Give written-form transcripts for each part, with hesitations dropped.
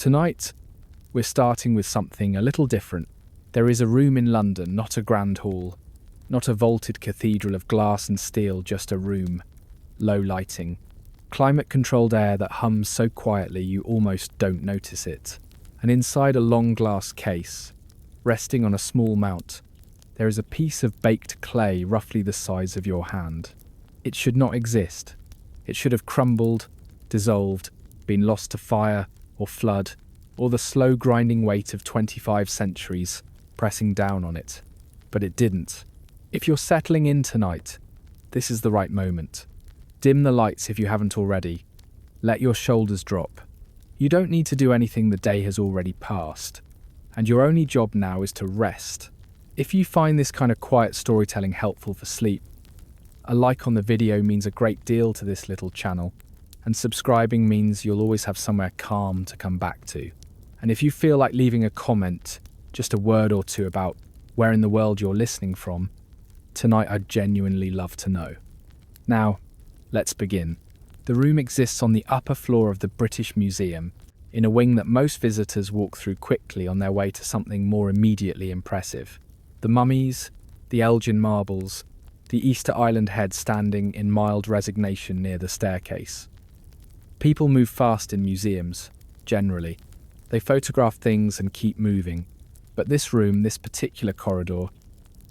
Tonight, we're starting with something a little different. There is a room in London, not a grand hall, not a vaulted cathedral of glass and steel, just a room. Low lighting, climate-controlled air that hums so quietly you almost don't notice it. And inside a long glass case, resting on a small mount, there is a piece of baked clay roughly the size of your hand. It should not exist. It should have crumbled, dissolved, been lost to fire or flood, or the slow grinding weight of 25 centuries pressing down on it. But it didn't. If you're settling in tonight, this is the right moment. Dim the lights if you haven't already. Let your shoulders drop. You don't need to do anything, the day has already passed. And your only job now is to rest. If you find this kind of quiet storytelling helpful for sleep, a like on the video means a great deal to this little channel, and subscribing means you'll always have somewhere calm to come back to. And if you feel like leaving a comment, just a word or two about where in the world you're listening from, tonight I'd genuinely love to know. Now, let's begin. The room exists on the upper floor of the British Museum, in a wing that most visitors walk through quickly on their way to something more immediately impressive. The mummies, the Elgin marbles, the Easter Island head standing in mild resignation near the staircase. People move fast in museums, generally. They photograph things and keep moving. But this room, this particular corridor,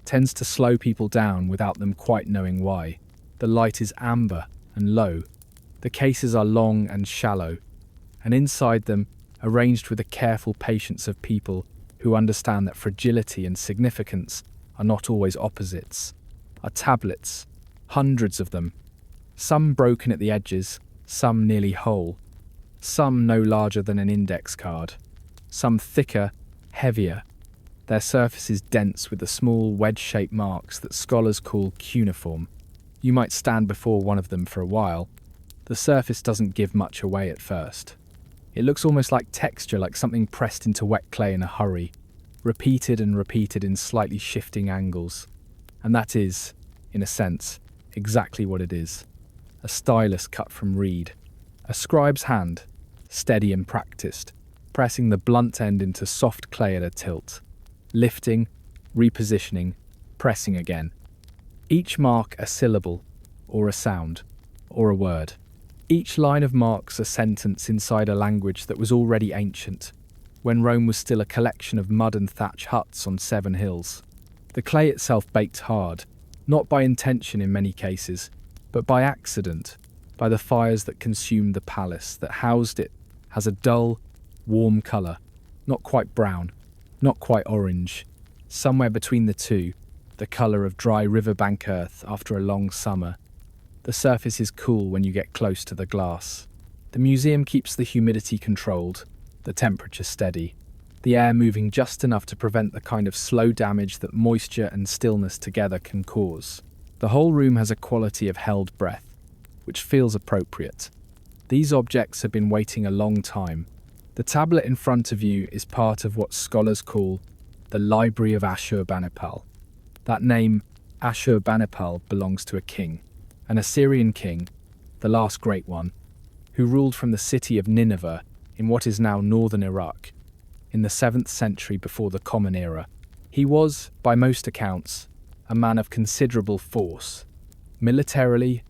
tends to slow people down without them quite knowing why. The light is amber and low. The cases are long and shallow, and inside them, arranged with the careful patience of people who understand that fragility and significance are not always opposites, are tablets, hundreds of them, some broken at the edges, some nearly whole, some no larger than an index card, some thicker, heavier. Their surface is dense with the small wedge-shaped marks that scholars call cuneiform. You might stand before one of them for a while. The surface doesn't give much away at first. It looks almost like texture, like something pressed into wet clay in a hurry, repeated and repeated in slightly shifting angles. And that is, in a sense, exactly what it is. A stylus cut from reed. A scribe's hand, steady and practiced, pressing the blunt end into soft clay at a tilt. Lifting, repositioning, pressing again. Each mark a syllable, or a sound, or a word. Each line of marks a sentence inside a language that was already ancient, when Rome was still a collection of mud and thatch huts on 7 hills. The clay itself baked hard, not by intention in many cases, but by accident, by the fires that consumed the palace that housed it, has a dull, warm colour, not quite brown, not quite orange, somewhere between the two, the colour of dry riverbank earth after a long summer. The surface is cool when you get close to the glass. The museum keeps the humidity controlled, the temperature steady, the air moving just enough to prevent the kind of slow damage that moisture and stillness together can cause. The whole room has a quality of held breath, which feels appropriate. These objects have been waiting a long time. The tablet in front of you is part of what scholars call the Library of Ashurbanipal. That name, Ashurbanipal, belongs to a king, an Assyrian king, the last great one, who ruled from the city of Nineveh in what is now northern Iraq, in the 7th century before the Common Era. He was, by most accounts, a man of considerable force, militarily,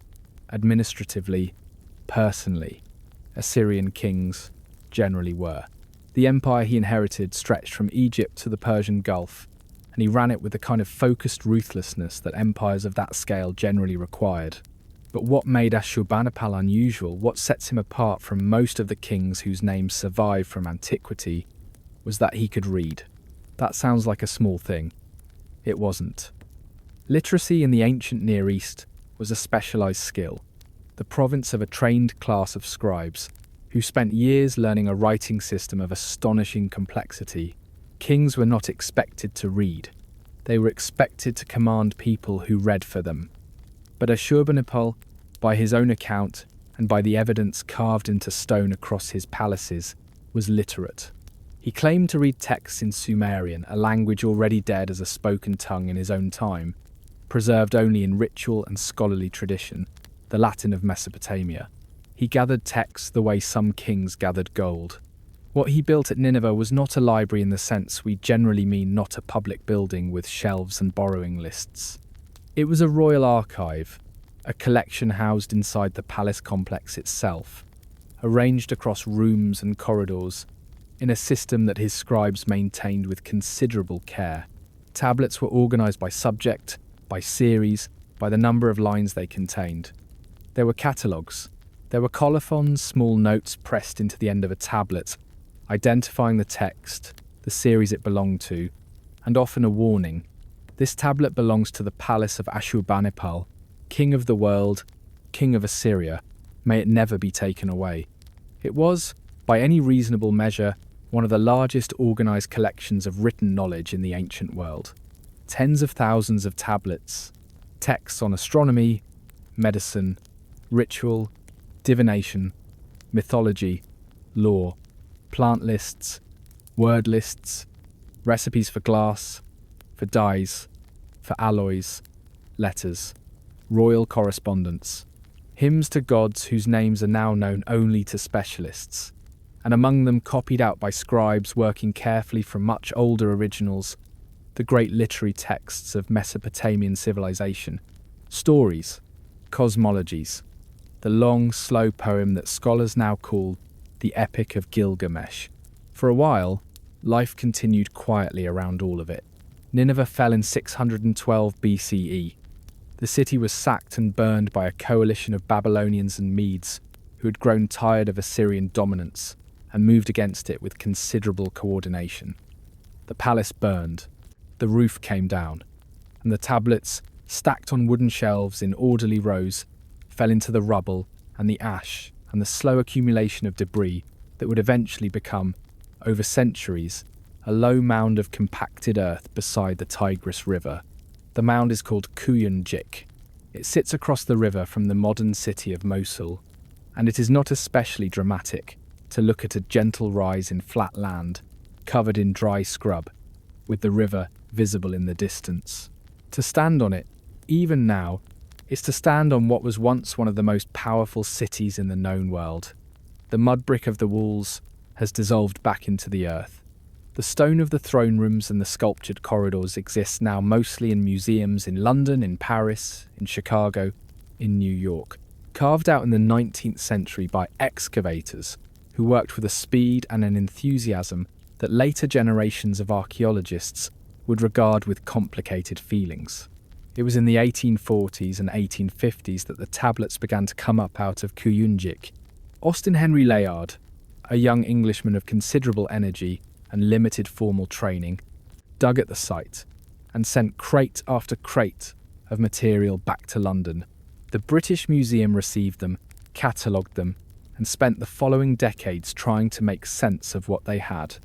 administratively, personally. Assyrian kings generally were. The empire he inherited stretched from Egypt to the Persian Gulf, and he ran it with the kind of focused ruthlessness that empires of that scale generally required. But what made Ashurbanipal unusual, what sets him apart from most of the kings whose names survive from antiquity, was that he could read. That sounds like a small thing. It wasn't. Literacy in the ancient Near East was a specialized skill, the province of a trained class of scribes, who spent years learning a writing system of astonishing complexity. Kings were not expected to read. They were expected to command people who read for them. But Ashurbanipal, by his own account and by the evidence carved into stone across his palaces, was literate. He claimed to read texts in Sumerian, a language already dead as a spoken tongue in his own time, preserved only in ritual and scholarly tradition, the Latin of Mesopotamia. He gathered texts the way some kings gathered gold, What he built at Nineveh was not a library in the sense we generally mean, not a public building with shelves and borrowing lists. It was a royal archive, a collection housed inside the palace complex itself, arranged across rooms and corridors, in a system that his scribes maintained with considerable care. Tablets were organized by subject, by series, by the number of lines they contained. There were catalogues. There were colophons, small notes pressed into the end of a tablet, identifying the text, the series it belonged to, and often a warning. This tablet belongs to the palace of Ashurbanipal, king of the world, king of Assyria. May it never be taken away. It was, by any reasonable measure, one of the largest organized collections of written knowledge in the ancient world. Tens of thousands of tablets, texts on astronomy, medicine, ritual, divination, mythology, law, plant lists, word lists, recipes for glass, for dyes, for alloys, letters, royal correspondence, hymns to gods whose names are now known only to specialists, and among them copied out by scribes working carefully from much older originals, the great literary texts of Mesopotamian civilization, stories, cosmologies, the long, slow poem that scholars now call the Epic of Gilgamesh. For a while, life continued quietly around all of it. Nineveh fell in 612 BCE. The city was sacked and burned by a coalition of Babylonians and Medes who had grown tired of Assyrian dominance and moved against it with considerable coordination. The palace burned, the roof came down, and the tablets, stacked on wooden shelves in orderly rows, fell into the rubble and the ash and the slow accumulation of debris that would eventually become, over centuries, a low mound of compacted earth beside the Tigris River. The mound is called Kuyunjik. It sits across the river from the modern city of Mosul, and it is not especially dramatic to look at a gentle rise in flat land, covered in dry scrub, with the river visible in the distance. To stand on it, even now, is to stand on what was once one of the most powerful cities in the known world. The mud brick of the walls has dissolved back into the earth. The stone of the throne rooms and the sculptured corridors exist now mostly in museums in London, in Paris, in Chicago, in New York, carved out in the 19th century by excavators who worked with a speed and an enthusiasm that later generations of archaeologists would regard with complicated feelings. It was in the 1840s and 1850s that the tablets began to come up out of Kuyunjik. Austin Henry Layard, a young Englishman of considerable energy and limited formal training, dug at the site and sent crate after crate of material back to London. The British Museum received them, catalogued them, and spent the following decades trying to make sense of what they had.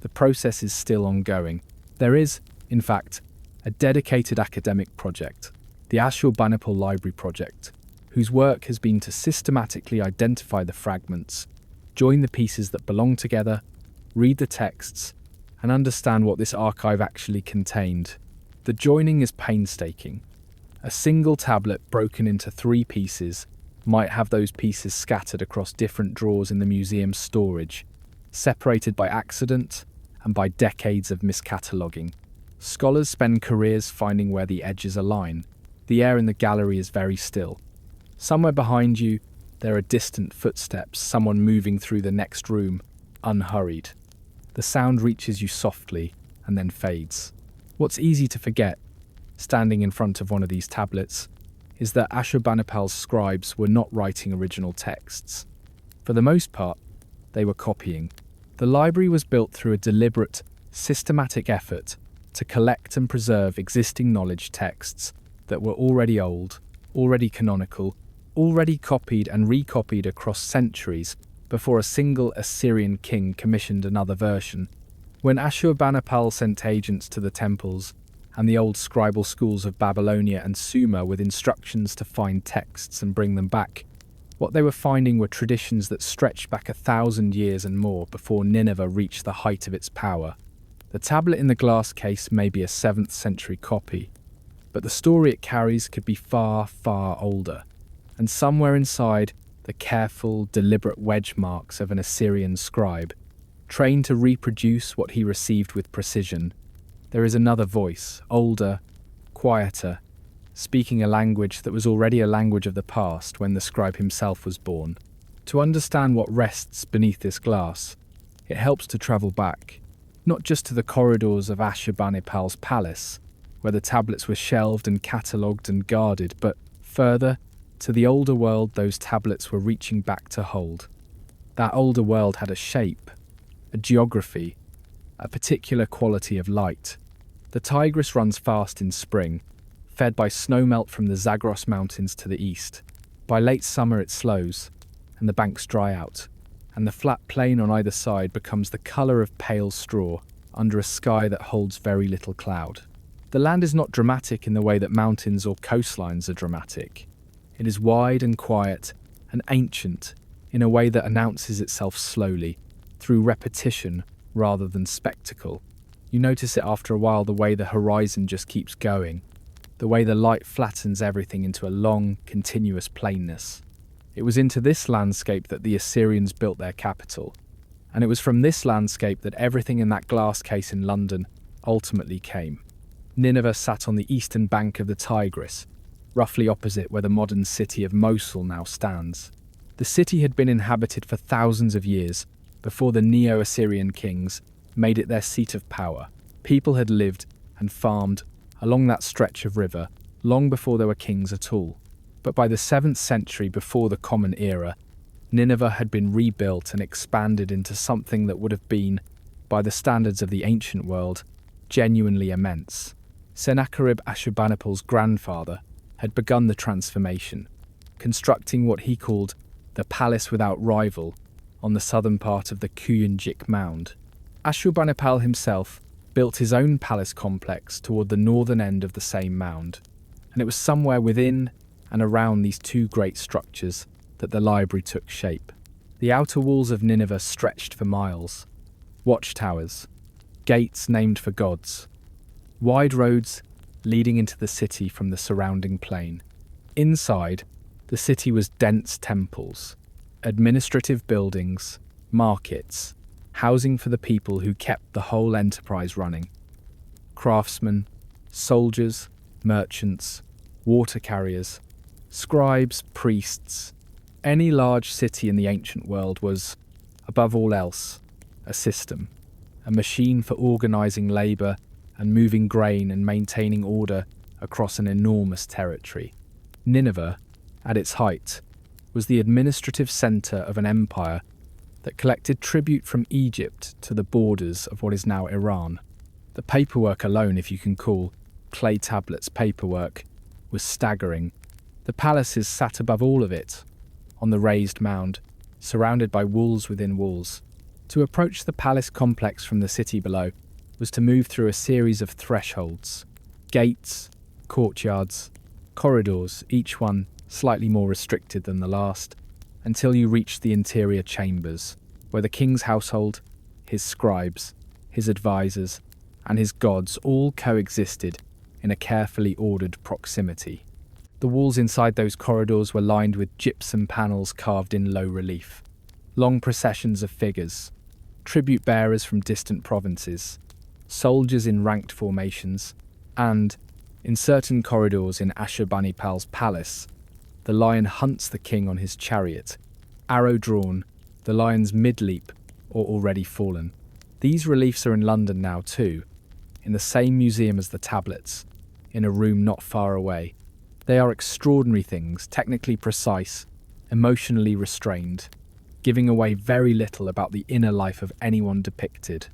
The process is still ongoing. There is, in fact, a dedicated academic project, the Ashurbanipal Library Project, whose work has been to systematically identify the fragments, join the pieces that belong together, read the texts, and understand what this archive actually contained. The joining is painstaking. A single tablet broken into 3 pieces might have those pieces scattered across different drawers in the museum's storage, separated by accident and by decades of miscataloguing. Scholars spend careers finding where the edges align. The air in the gallery is very still. Somewhere behind you, there are distant footsteps, someone moving through the next room, unhurried. The sound reaches you softly and then fades. What's easy to forget, standing in front of one of these tablets, is that Ashurbanipal's scribes were not writing original texts. For the most part, they were copying. The library was built through a deliberate, systematic effort to collect and preserve existing knowledge texts that were already old, already canonical, already copied and recopied across centuries before a single Assyrian king commissioned another version. When Ashurbanipal sent agents to the temples and the old scribal schools of Babylonia and Sumer with instructions to find texts and bring them back, what they were finding were traditions that stretched back 1,000 years and more before Nineveh reached the height of its power. The tablet in the glass case may be a 7th century copy, but the story it carries could be far, far older, and somewhere inside the careful, deliberate wedge marks of an Assyrian scribe trained to reproduce what he received with precision. There is another voice, older, quieter, speaking a language that was already a language of the past when the scribe himself was born. To understand what rests beneath this glass, it helps to travel back, not just to the corridors of Ashurbanipal's palace, where the tablets were shelved and catalogued and guarded, but further, to the older world those tablets were reaching back to hold. That older world had a shape, a geography, a particular quality of light. The Tigris runs fast in spring, fed by snowmelt from the Zagros Mountains to the east. By late summer it slows, and the banks dry out, and the flat plain on either side becomes the colour of pale straw under a sky that holds very little cloud. The land is not dramatic in the way that mountains or coastlines are dramatic. It is wide and quiet and ancient in a way that announces itself slowly, through repetition rather than spectacle. You notice it after a while, the way the horizon just keeps going, the way the light flattens everything into a long, continuous plainness. It was into this landscape that the Assyrians built their capital, and it was from this landscape that everything in that glass case in London ultimately came. Nineveh sat on the eastern bank of the Tigris, roughly opposite where the modern city of Mosul now stands. The city had been inhabited for thousands of years before the Neo-Assyrian kings made it their seat of power. People had lived and farmed along that stretch of river long before there were kings at all. But by the 7th century before the Common Era, Nineveh had been rebuilt and expanded into something that would have been, by the standards of the ancient world, genuinely immense. Sennacherib Ashurbanipal's grandfather had begun the transformation, constructing what he called the Palace Without Rival on the southern part of the Kuyunjik Mound. Ashurbanipal himself built his own palace complex toward the northern end of the same mound, and it was somewhere within and around these two great structures that the library took shape. The outer walls of Nineveh stretched for miles. Watchtowers, gates named for gods, wide roads leading into the city from the surrounding plain. Inside, the city was dense temples, administrative buildings, markets, housing for the people who kept the whole enterprise running. Craftsmen, soldiers, merchants, water carriers, scribes, priests. Any large city in the ancient world was, above all else, a system, a machine for organising labour and moving grain and maintaining order across an enormous territory. Nineveh, at its height, was the administrative centre of an empire that collected tribute from Egypt to the borders of what is now Iran. The paperwork alone, if you can call clay tablets paperwork, was staggering. The palaces sat above all of it, on the raised mound, surrounded by walls within walls. To approach the palace complex from the city below was to move through a series of thresholds, gates, courtyards, corridors, each one slightly more restricted than the last, until you reached the interior chambers, where the king's household, his scribes, his advisors, and his gods all coexisted in a carefully ordered proximity. The walls inside those corridors were lined with gypsum panels carved in low relief, long processions of figures, tribute bearers from distant provinces, soldiers in ranked formations, and, in certain corridors in Ashurbanipal's palace, the lion hunts the king on his chariot, arrow drawn, the lion's mid-leap or already fallen. These reliefs are in London now too, in the same museum as the tablets, in a room not far away. They are extraordinary things, technically precise, emotionally restrained, giving away very little about the inner life of anyone depicted.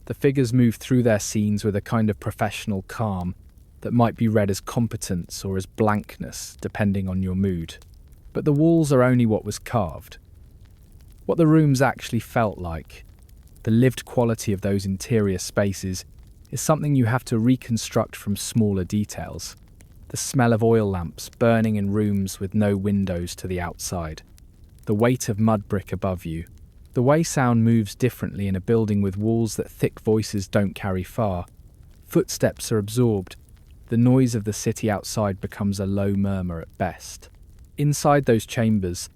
The figures move through their scenes with a kind of professional calm that might be read as competence or as blankness, depending on your mood. But the walls are only what was carved. What the rooms actually felt like, the lived quality of those interior spaces, is something you have to reconstruct from smaller details. The smell of oil lamps burning in rooms with no windows to the outside. The weight of mud brick above you. The way sound moves differently in a building with walls that thick voices don't carry far. Footsteps are absorbed. The noise of the city outside becomes a low murmur at best. Inside those chambers,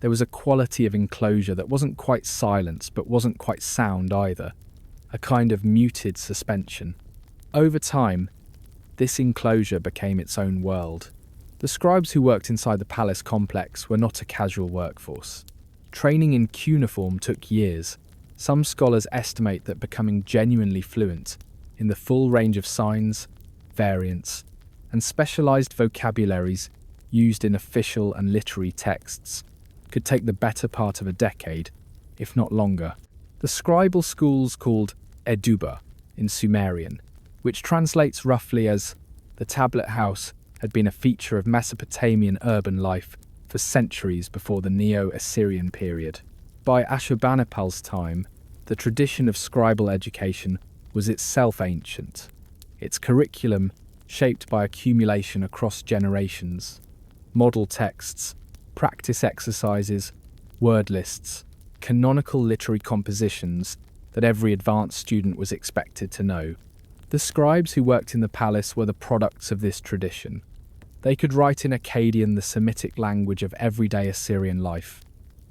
There was a quality of enclosure that wasn't quite silence but wasn't quite sound either, a kind of muted suspension. Over time, this enclosure became its own world. The scribes who worked inside the palace complex were not a casual workforce. Training in cuneiform took years. Some scholars estimate that becoming genuinely fluent in the full range of signs, variants, and specialized vocabularies used in official and literary texts could take the better part of a decade, if not longer. The scribal schools called Eduba in Sumerian, which translates roughly as the tablet house, had been a feature of Mesopotamian urban life for centuries before the Neo-Assyrian period. By Ashurbanipal's time, the tradition of scribal education was itself ancient, its curriculum shaped by accumulation across generations. Model texts, practice exercises, word lists, canonical literary compositions that every advanced student was expected to know. The scribes who worked in the palace were the products of this tradition. They could write in Akkadian, the Semitic language of everyday Assyrian life,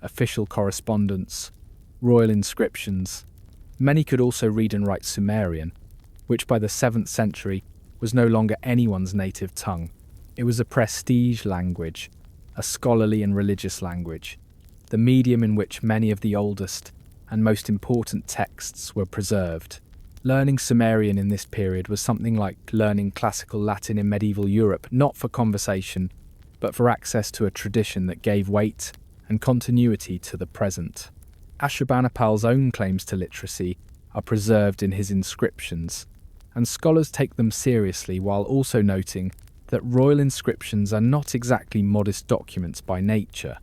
official correspondence, royal inscriptions. Many could also read and write Sumerian, which by the 7th century was no longer anyone's native tongue. It was a prestige language, a scholarly and religious language, the medium in which many of the oldest and most important texts were preserved. Learning Sumerian in this period was something like learning classical Latin in medieval Europe, not for conversation, but for access to a tradition that gave weight and continuity to the present. Ashurbanipal's own claims to literacy are preserved in his inscriptions, and scholars take them seriously while also noting that royal inscriptions are not exactly modest documents by nature.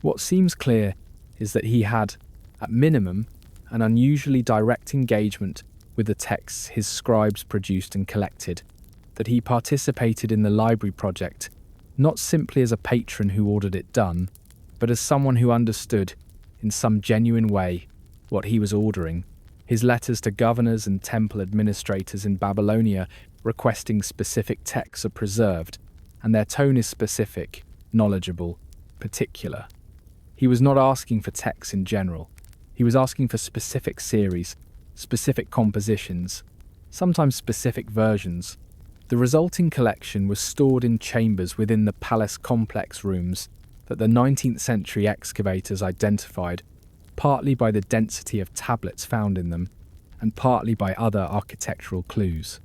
What seems clear is that he had, at minimum, an unusually direct engagement with the texts his scribes produced and collected, that he participated in the library project not simply as a patron who ordered it done, but as someone who understood, in some genuine way, what he was ordering. His letters to governors and temple administrators in Babylonia requesting specific texts are preserved, and their tone is specific, knowledgeable, particular. He was not asking for texts in general. He was asking for specific series, specific compositions, sometimes specific versions. The resulting collection was stored in chambers within the palace complex rooms that the 19th century excavators identified, partly by the density of tablets found in them, and partly by other architectural clues.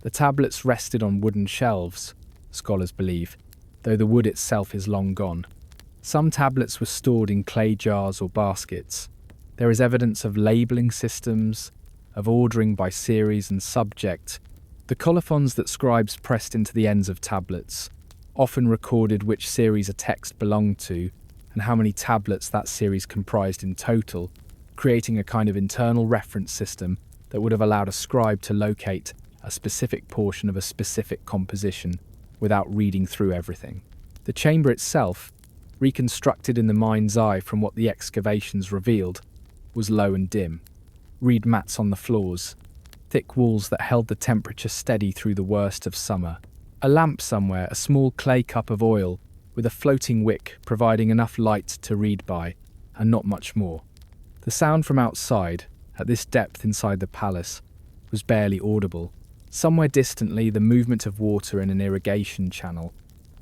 The tablets rested on wooden shelves, scholars believe, though the wood itself is long gone. Some tablets were stored in clay jars or baskets. There is evidence of labelling systems, of ordering by series and subject. The colophons that scribes pressed into the ends of tablets often recorded which series a text belonged to and how many tablets that series comprised in total, creating a kind of internal reference system that would have allowed a scribe to locate a specific portion of a specific composition without reading through everything. The chamber itself, reconstructed in the mind's eye from what the excavations revealed, was low and dim. Reed mats on the floors, thick walls that held the temperature steady through the worst of summer. A lamp somewhere, a small clay cup of oil, with a floating wick providing enough light to read by, and not much more. The sound from outside, at this depth inside the palace, was barely audible. Somewhere distantly, the movement of water in an irrigation channel,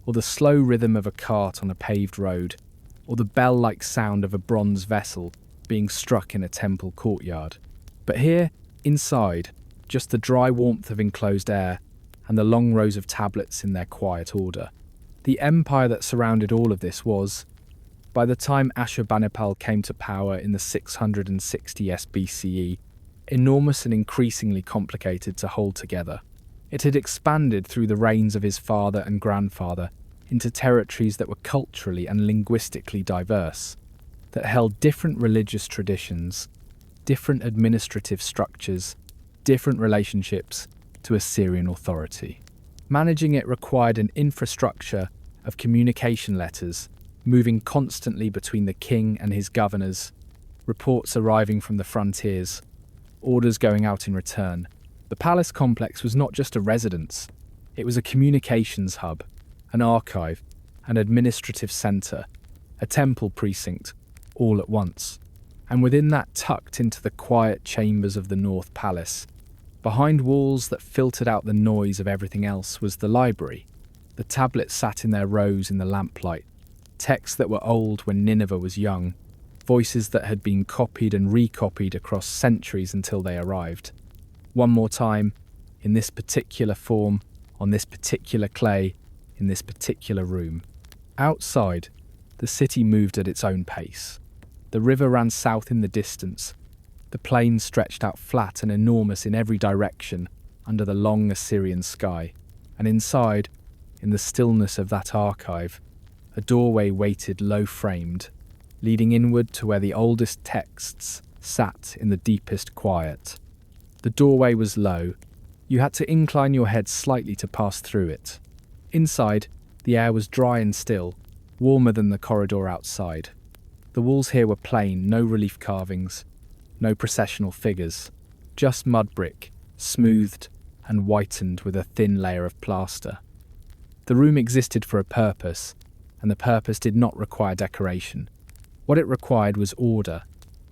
or the slow rhythm of a cart on a paved road, or the bell-like sound of a bronze vessel being struck in a temple courtyard. But here, inside, just the dry warmth of enclosed air and the long rows of tablets in their quiet order. The empire that surrounded all of this was, by the time Ashurbanipal came to power in the 660s BCE, enormous and increasingly complicated to hold together. It had expanded through the reigns of his father and grandfather into territories that were culturally and linguistically diverse, that held different religious traditions, different administrative structures, different relationships to Assyrian authority. Managing it required an infrastructure of communication letters, moving constantly between the king and his governors, reports arriving from the frontiers, orders going out in return. The palace complex was not just a residence, it was a communications hub, an archive, an administrative centre, a temple precinct, all at once. And within that, tucked into the quiet chambers of the North Palace, behind walls that filtered out the noise of everything else, was the library. The tablets sat in their rows in the lamplight, texts that were old when Nineveh was young, voices that had been copied and recopied across centuries until they arrived. One more time, in this particular form, on this particular clay, in this particular room. Outside, the city moved at its own pace. The river ran south in the distance. The plain stretched out flat and enormous in every direction under the long Assyrian sky. And inside, in the stillness of that archive, a doorway waited low-framed, leading inward to where the oldest texts sat in the deepest quiet. The doorway was low. You had to incline your head slightly to pass through it. Inside, the air was dry and still, warmer than the corridor outside. The walls here were plain, no relief carvings, no processional figures, just mud brick, smoothed and whitened with a thin layer of plaster. The room existed for a purpose, and the purpose did not require decoration. What it required was order,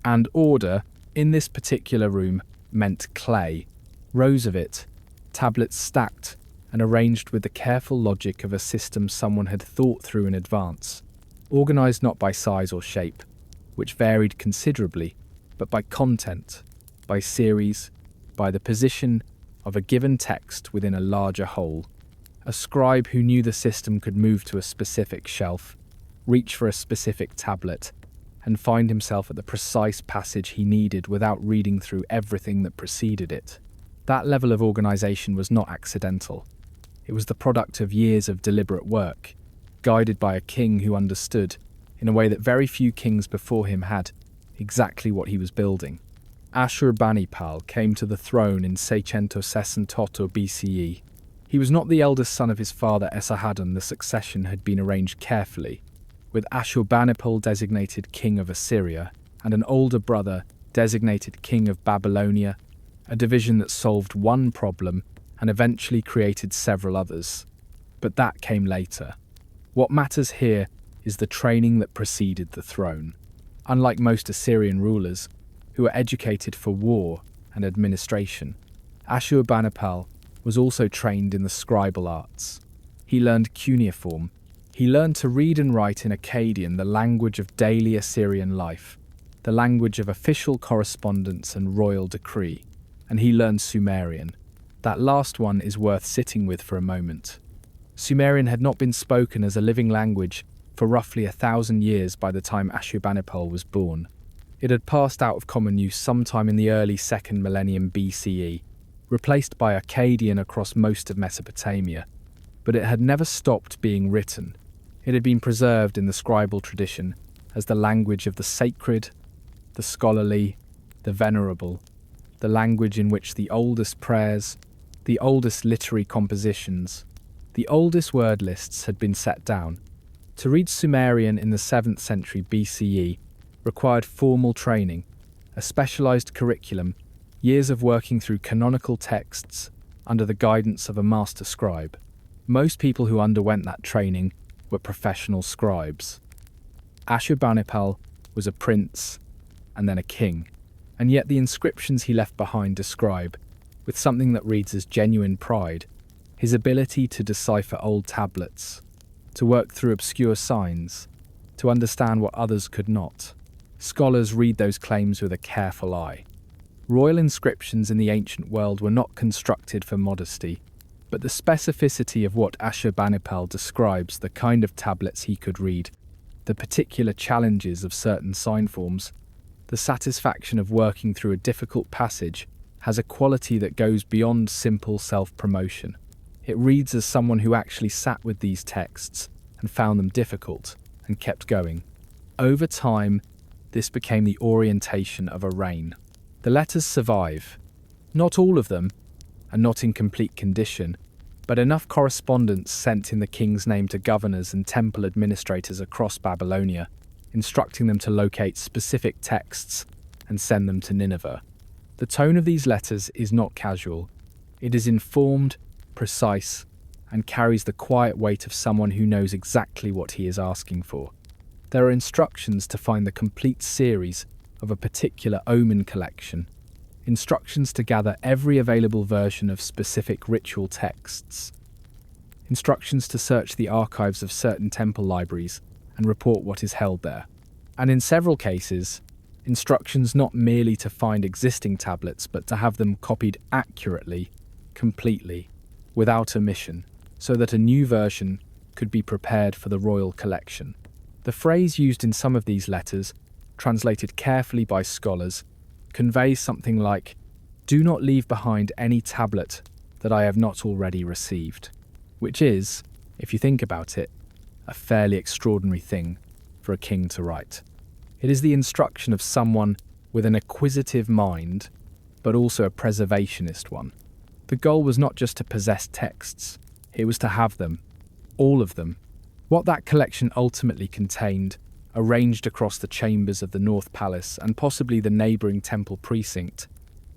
and order, in this particular room, meant clay. Rows of it, tablets stacked and arranged with the careful logic of a system someone had thought through in advance, organized not by size or shape, which varied considerably, but by content, by series, by the position of a given text within a larger whole. A scribe who knew the system could move to a specific shelf, reach for a specific tablet, and find himself at the precise passage he needed without reading through everything that preceded it. That level of organization was not accidental. It was the product of years of deliberate work, guided by a king who understood, in a way that very few kings before him had, exactly what he was building. Ashurbanipal came to the throne in 668 BCE. He was not the eldest son of his father Esarhaddon. The succession had been arranged carefully, with Ashurbanipal designated king of Assyria and an older brother designated king of Babylonia, a division that solved one problem and eventually created several others. But that came later. What matters here is the training that preceded the throne. Unlike most Assyrian rulers, who were educated for war and administration, Ashurbanipal was also trained in the scribal arts. He learned cuneiform. He learned to read and write in Akkadian, the language of daily Assyrian life, the language of official correspondence and royal decree. And he learned Sumerian. That last one is worth sitting with for a moment. Sumerian had not been spoken as a living language for roughly 1,000 years by the time Ashurbanipal was born. It had passed out of common use sometime in the early 2nd millennium BCE, replaced by Akkadian across most of Mesopotamia, but it had never stopped being written. It had been preserved in the scribal tradition as the language of the sacred, the scholarly, the venerable, the language in which the oldest prayers, the oldest literary compositions, the oldest word lists had been set down. To read Sumerian in the 7th century BCE required formal training, a specialized curriculum, years of working through canonical texts under the guidance of a master scribe. Most people who underwent that training were professional scribes. Ashurbanipal was a prince and then a king, and yet the inscriptions he left behind describe, with something that reads as genuine pride, his ability to decipher old tablets, to work through obscure signs, to understand what others could not. Scholars read those claims with a careful eye. Royal inscriptions in the ancient world were not constructed for modesty, but the specificity of what Ashurbanipal describes, the kind of tablets he could read, the particular challenges of certain sign forms, the satisfaction of working through a difficult passage, has a quality that goes beyond simple self-promotion. It reads as someone who actually sat with these texts and found them difficult and kept going. Over time, this became the orientation of a reign. The letters survive. Not all of them, and not in complete condition, but enough correspondence sent in the king's name to governors and temple administrators across Babylonia, instructing them to locate specific texts and send them to Nineveh. The tone of these letters is not casual. It is informed, precise, and carries the quiet weight of someone who knows exactly what he is asking for. There are instructions to find the complete series of a particular omen collection, instructions to gather every available version of specific ritual texts, instructions to search the archives of certain temple libraries and report what is held there, and in several cases, instructions not merely to find existing tablets but to have them copied accurately, completely, without omission, so that a new version could be prepared for the royal collection. The phrase used in some of these letters, translated carefully by scholars, conveys something like, "Do not leave behind any tablet that I have not already received," which is, if you think about it, a fairly extraordinary thing for a king to write. It is the instruction of someone with an acquisitive mind, but also a preservationist one. The goal was not just to possess texts, it was to have them, all of them. What that collection ultimately contained, arranged across the chambers of the North Palace and possibly the neighbouring temple precinct,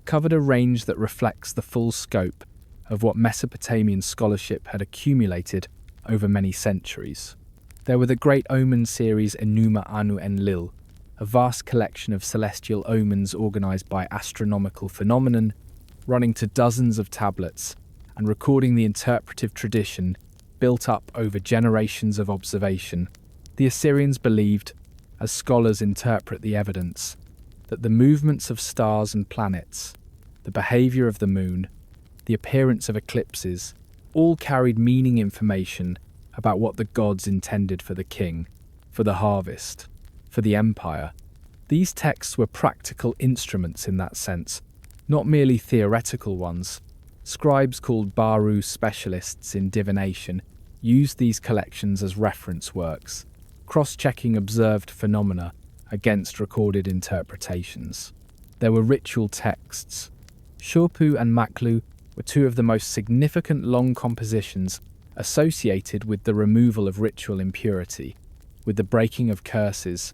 covered a range that reflects the full scope of what Mesopotamian scholarship had accumulated over many centuries. There were the Great Omen series Enuma Anu Enlil, a vast collection of celestial omens organised by astronomical phenomenon, running to dozens of tablets and recording the interpretive tradition built up over generations of observation. The Assyrians believed, as scholars interpret the evidence, that the movements of stars and planets, the behaviour of the moon, the appearance of eclipses, all carried meaning information about what the gods intended for the king, for the harvest, for the empire. These texts were practical instruments in that sense, not merely theoretical ones. Scribes called Baru specialists in divination used these collections as reference works, cross-checking observed phenomena against recorded interpretations. There were ritual texts. Shurpu and Maklu were two of the most significant long compositions associated with the removal of ritual impurity, with the breaking of curses,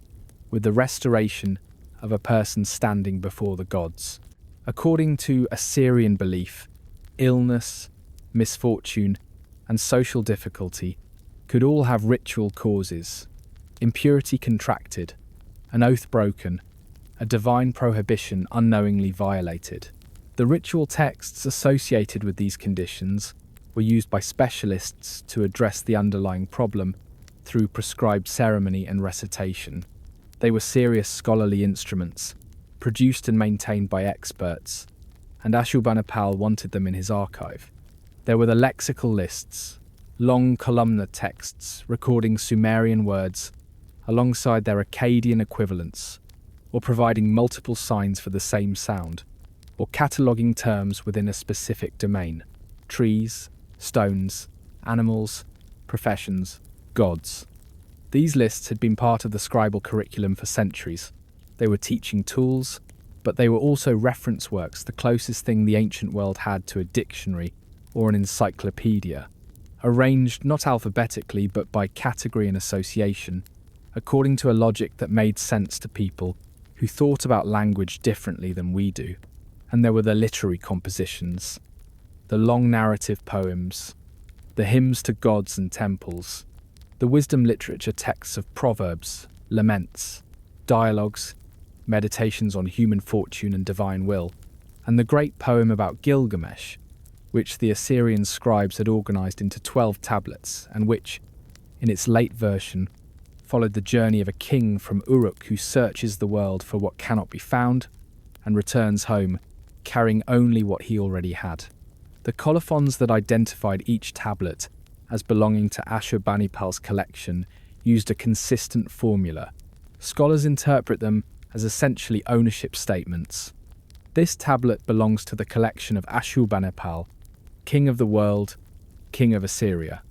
with the restoration of a person standing before the gods. According to Assyrian belief, illness, misfortune, and social difficulty could all have ritual causes: impurity contracted, an oath broken, a divine prohibition unknowingly violated. The ritual texts associated with these conditions were used by specialists to address the underlying problem through prescribed ceremony and recitation. They were serious scholarly instruments, produced and maintained by experts, and Ashurbanipal wanted them in his archive. There were the lexical lists, long columnar texts recording Sumerian words alongside their Akkadian equivalents, or providing multiple signs for the same sound, or cataloguing terms within a specific domain: trees, stones, animals, professions, gods. These lists had been part of the scribal curriculum for centuries. They were teaching tools, but they were also reference works, the closest thing the ancient world had to a dictionary or an encyclopedia, arranged not alphabetically but by category and association, according to a logic that made sense to people who thought about language differently than we do. And there were the literary compositions, the long narrative poems, the hymns to gods and temples, the wisdom literature texts of proverbs, laments, dialogues, meditations on human fortune and divine will, and the great poem about Gilgamesh, which the Assyrian scribes had organised into 12 tablets, and which, in its late version, followed the journey of a king from Uruk who searches the world for what cannot be found and returns home carrying only what he already had. The colophons that identified each tablet as belonging to Ashurbanipal's collection used a consistent formula. Scholars interpret them as essentially ownership statements. This tablet belongs to the collection of Ashurbanipal, king of the world, king of Assyria.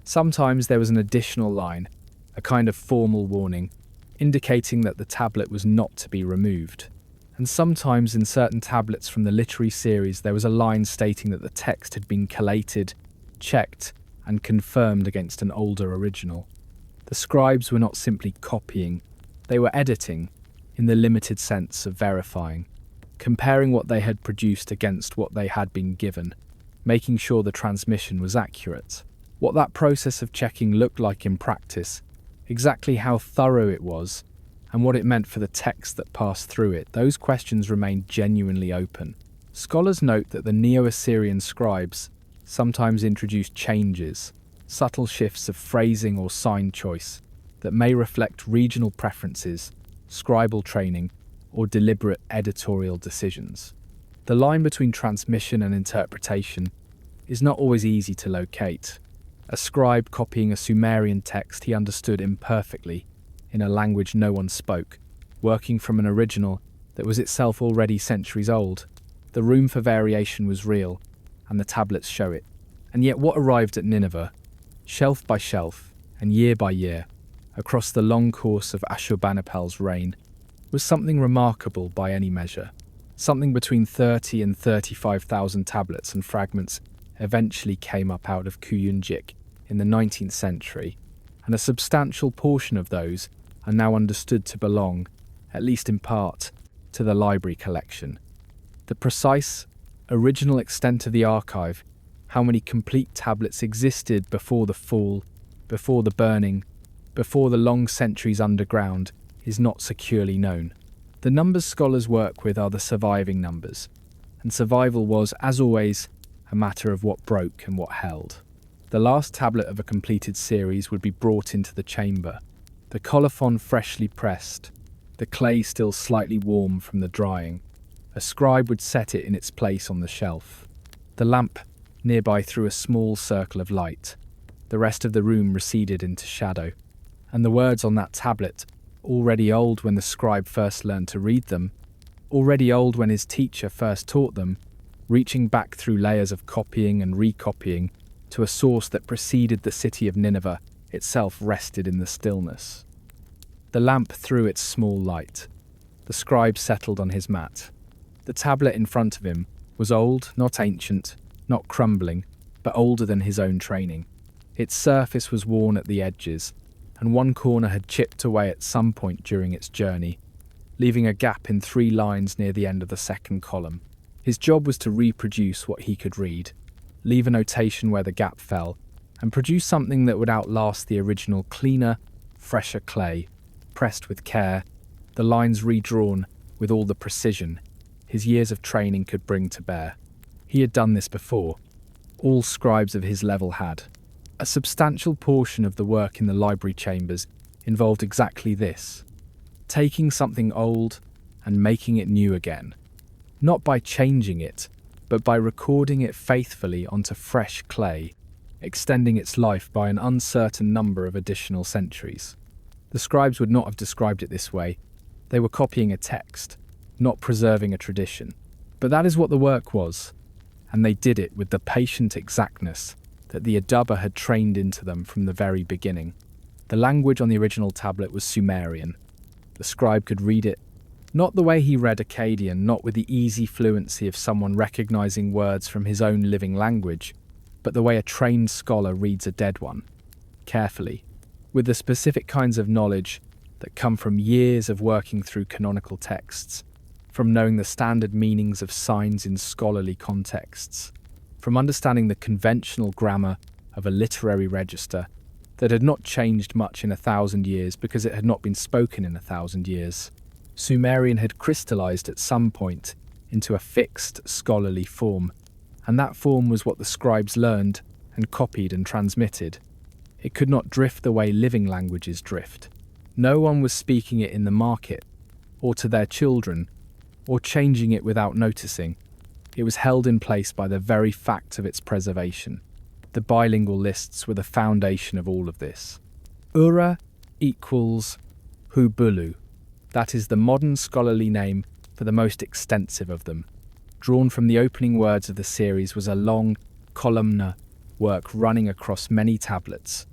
Sometimes there was an additional line, a kind of formal warning, indicating that the tablet was not to be removed. And sometimes in certain tablets from the literary series there was a line stating that the text had been collated, checked, and confirmed against an older original. The scribes were not simply copying, they were editing, in the limited sense of verifying, comparing what they had produced against what they had been given, making sure the transmission was accurate. What that process of checking looked like in practice Exactly how thorough it was, and what it meant for the text that passed through it, those questions remain genuinely open. Scholars note that the Neo-Assyrian scribes sometimes introduced changes, subtle shifts of phrasing or sign choice that may reflect regional preferences, scribal training, or deliberate editorial decisions. The line between transmission and interpretation is not always easy to locate. A scribe copying a Sumerian text he understood imperfectly in a language no one spoke, working from an original that was itself already centuries old. The room for variation was real, and the tablets show it. And yet what arrived at Nineveh, shelf by shelf and year by year, across the long course of Ashurbanipal's reign, was something remarkable by any measure. Something between 30 and 35,000 tablets and fragments eventually came up out of Kuyunjik in the 19th century, and a substantial portion of those are now understood to belong, at least in part, to the library collection. The precise, original extent of the archive, how many complete tablets existed before the fall, before the burning, before the long centuries underground, is not securely known. The numbers scholars work with are the surviving numbers, and survival was, as always, a matter of what broke and what held. The last tablet of a completed series would be brought into the chamber, the colophon freshly pressed, the clay still slightly warm from the drying. A scribe would set it in its place on the shelf. The lamp nearby threw a small circle of light. The rest of the room receded into shadow, and the words on that tablet, already old when the scribe first learned to read them, already old when his teacher first taught them, reaching back through layers of copying and recopying to a source that preceded the city of Nineveh itself, rested in the stillness. The lamp threw its small light. The scribe settled on his mat. The tablet in front of him was old, not ancient, not crumbling, but older than his own training. Its surface was worn at the edges, and one corner had chipped away at some point during its journey, leaving a gap in 3 lines near the end of the second column. His job was to reproduce what he could read, leave a notation where the gap fell, and produce something that would outlast the original cleaner, fresher clay, pressed with care, the lines redrawn with all the precision his years of training could bring to bear. He had done this before. All scribes of his level had. A substantial portion of the work in the library chambers involved exactly this: taking something old and making it new again, not by changing it, but by recording it faithfully onto fresh clay, extending its life by an uncertain number of additional centuries. The scribes would not have described it this way. They were copying a text, not preserving a tradition. But that is what the work was, and they did it with the patient exactness that the Adaba had trained into them from the very beginning. The language on the original tablet was Sumerian. The scribe could read it, not the way he read Akkadian, not with the easy fluency of someone recognizing words from his own living language, but the way a trained scholar reads a dead one, carefully, with the specific kinds of knowledge that come from years of working through canonical texts, from knowing the standard meanings of signs in scholarly contexts, from understanding the conventional grammar of a literary register that had not changed much in 1,000 years because it had not been spoken in 1,000 years. Sumerian had crystallized at some point into a fixed scholarly form, and that form was what the scribes learned and copied and transmitted. It could not drift the way living languages drift. No one was speaking it in the market, or to their children, or changing it without noticing. It was held in place by the very fact of its preservation. The bilingual lists were the foundation of all of this. Ura equals Hubulu. That is the modern scholarly name for the most extensive of them. Drawn from the opening words of the series was a long, columnar work running across many tablets,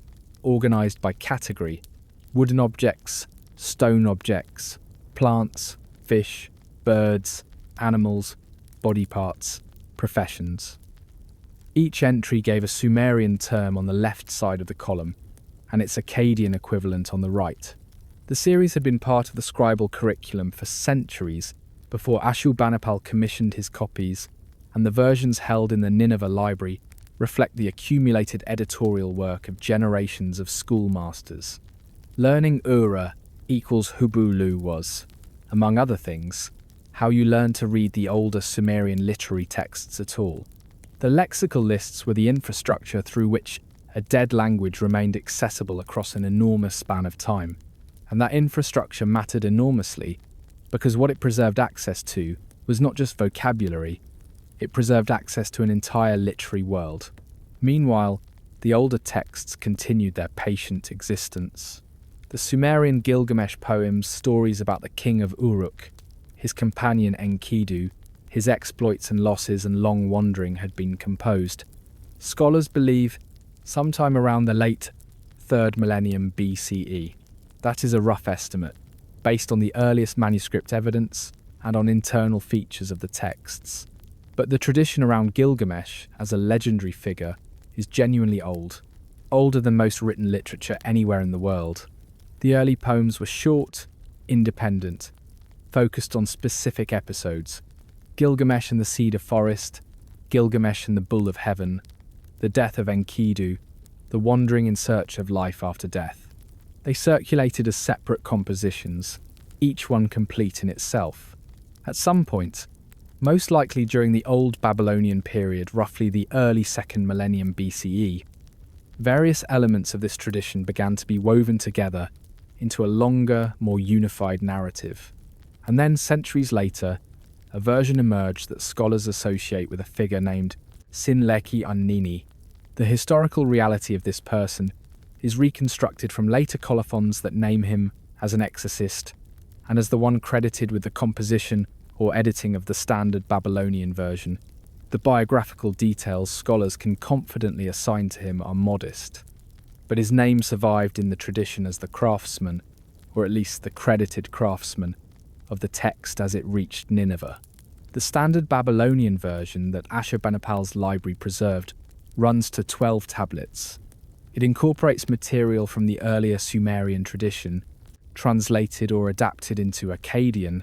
organized by category: wooden objects, stone objects, plants, fish, birds, animals, body parts, professions. Each entry gave a Sumerian term on the left side of the column, and its Akkadian equivalent on the right. The series had been part of the scribal curriculum for centuries before Ashurbanipal commissioned his copies, and the versions held in the Nineveh library reflect the accumulated editorial work of generations of schoolmasters. Learning Ura equals Hubulu was, among other things, how you learned to read the older Sumerian literary texts at all. The lexical lists were the infrastructure through which a dead language remained accessible across an enormous span of time, and that infrastructure mattered enormously because what it preserved access to was not just vocabulary, it preserved access to an entire literary world. Meanwhile, the older texts continued their patient existence. The Sumerian Gilgamesh poems, stories about the king of Uruk, his companion Enkidu, his exploits and losses and long wandering had been composed. Scholars believe sometime around the late 3rd millennium BCE. That is a rough estimate, based on the earliest manuscript evidence and on internal features of the texts. But the tradition around Gilgamesh as a legendary figure is genuinely old, older than most written literature anywhere in the world. The early poems were short, independent, focused on specific episodes. Gilgamesh and the Cedar Forest, Gilgamesh and the Bull of Heaven, the death of Enkidu, the wandering in search of life after death. They circulated as separate compositions, each one complete in itself. At some point, most likely during the Old Babylonian period, roughly the early 2nd millennium BCE, various elements of this tradition began to be woven together into a longer, more unified narrative. And then, centuries later, a version emerged that scholars associate with a figure named Sinleki-Unnini. The historical reality of this person is reconstructed from later colophons that name him as an exorcist and as the one credited with the composition or editing of the standard Babylonian version. The biographical details scholars can confidently assign to him are modest, but his name survived in the tradition as the craftsman, or at least the credited craftsman, of the text as it reached Nineveh. The standard Babylonian version that Ashurbanipal's library preserved runs to 12 tablets. It incorporates material from the earlier Sumerian tradition, translated or adapted into Akkadian,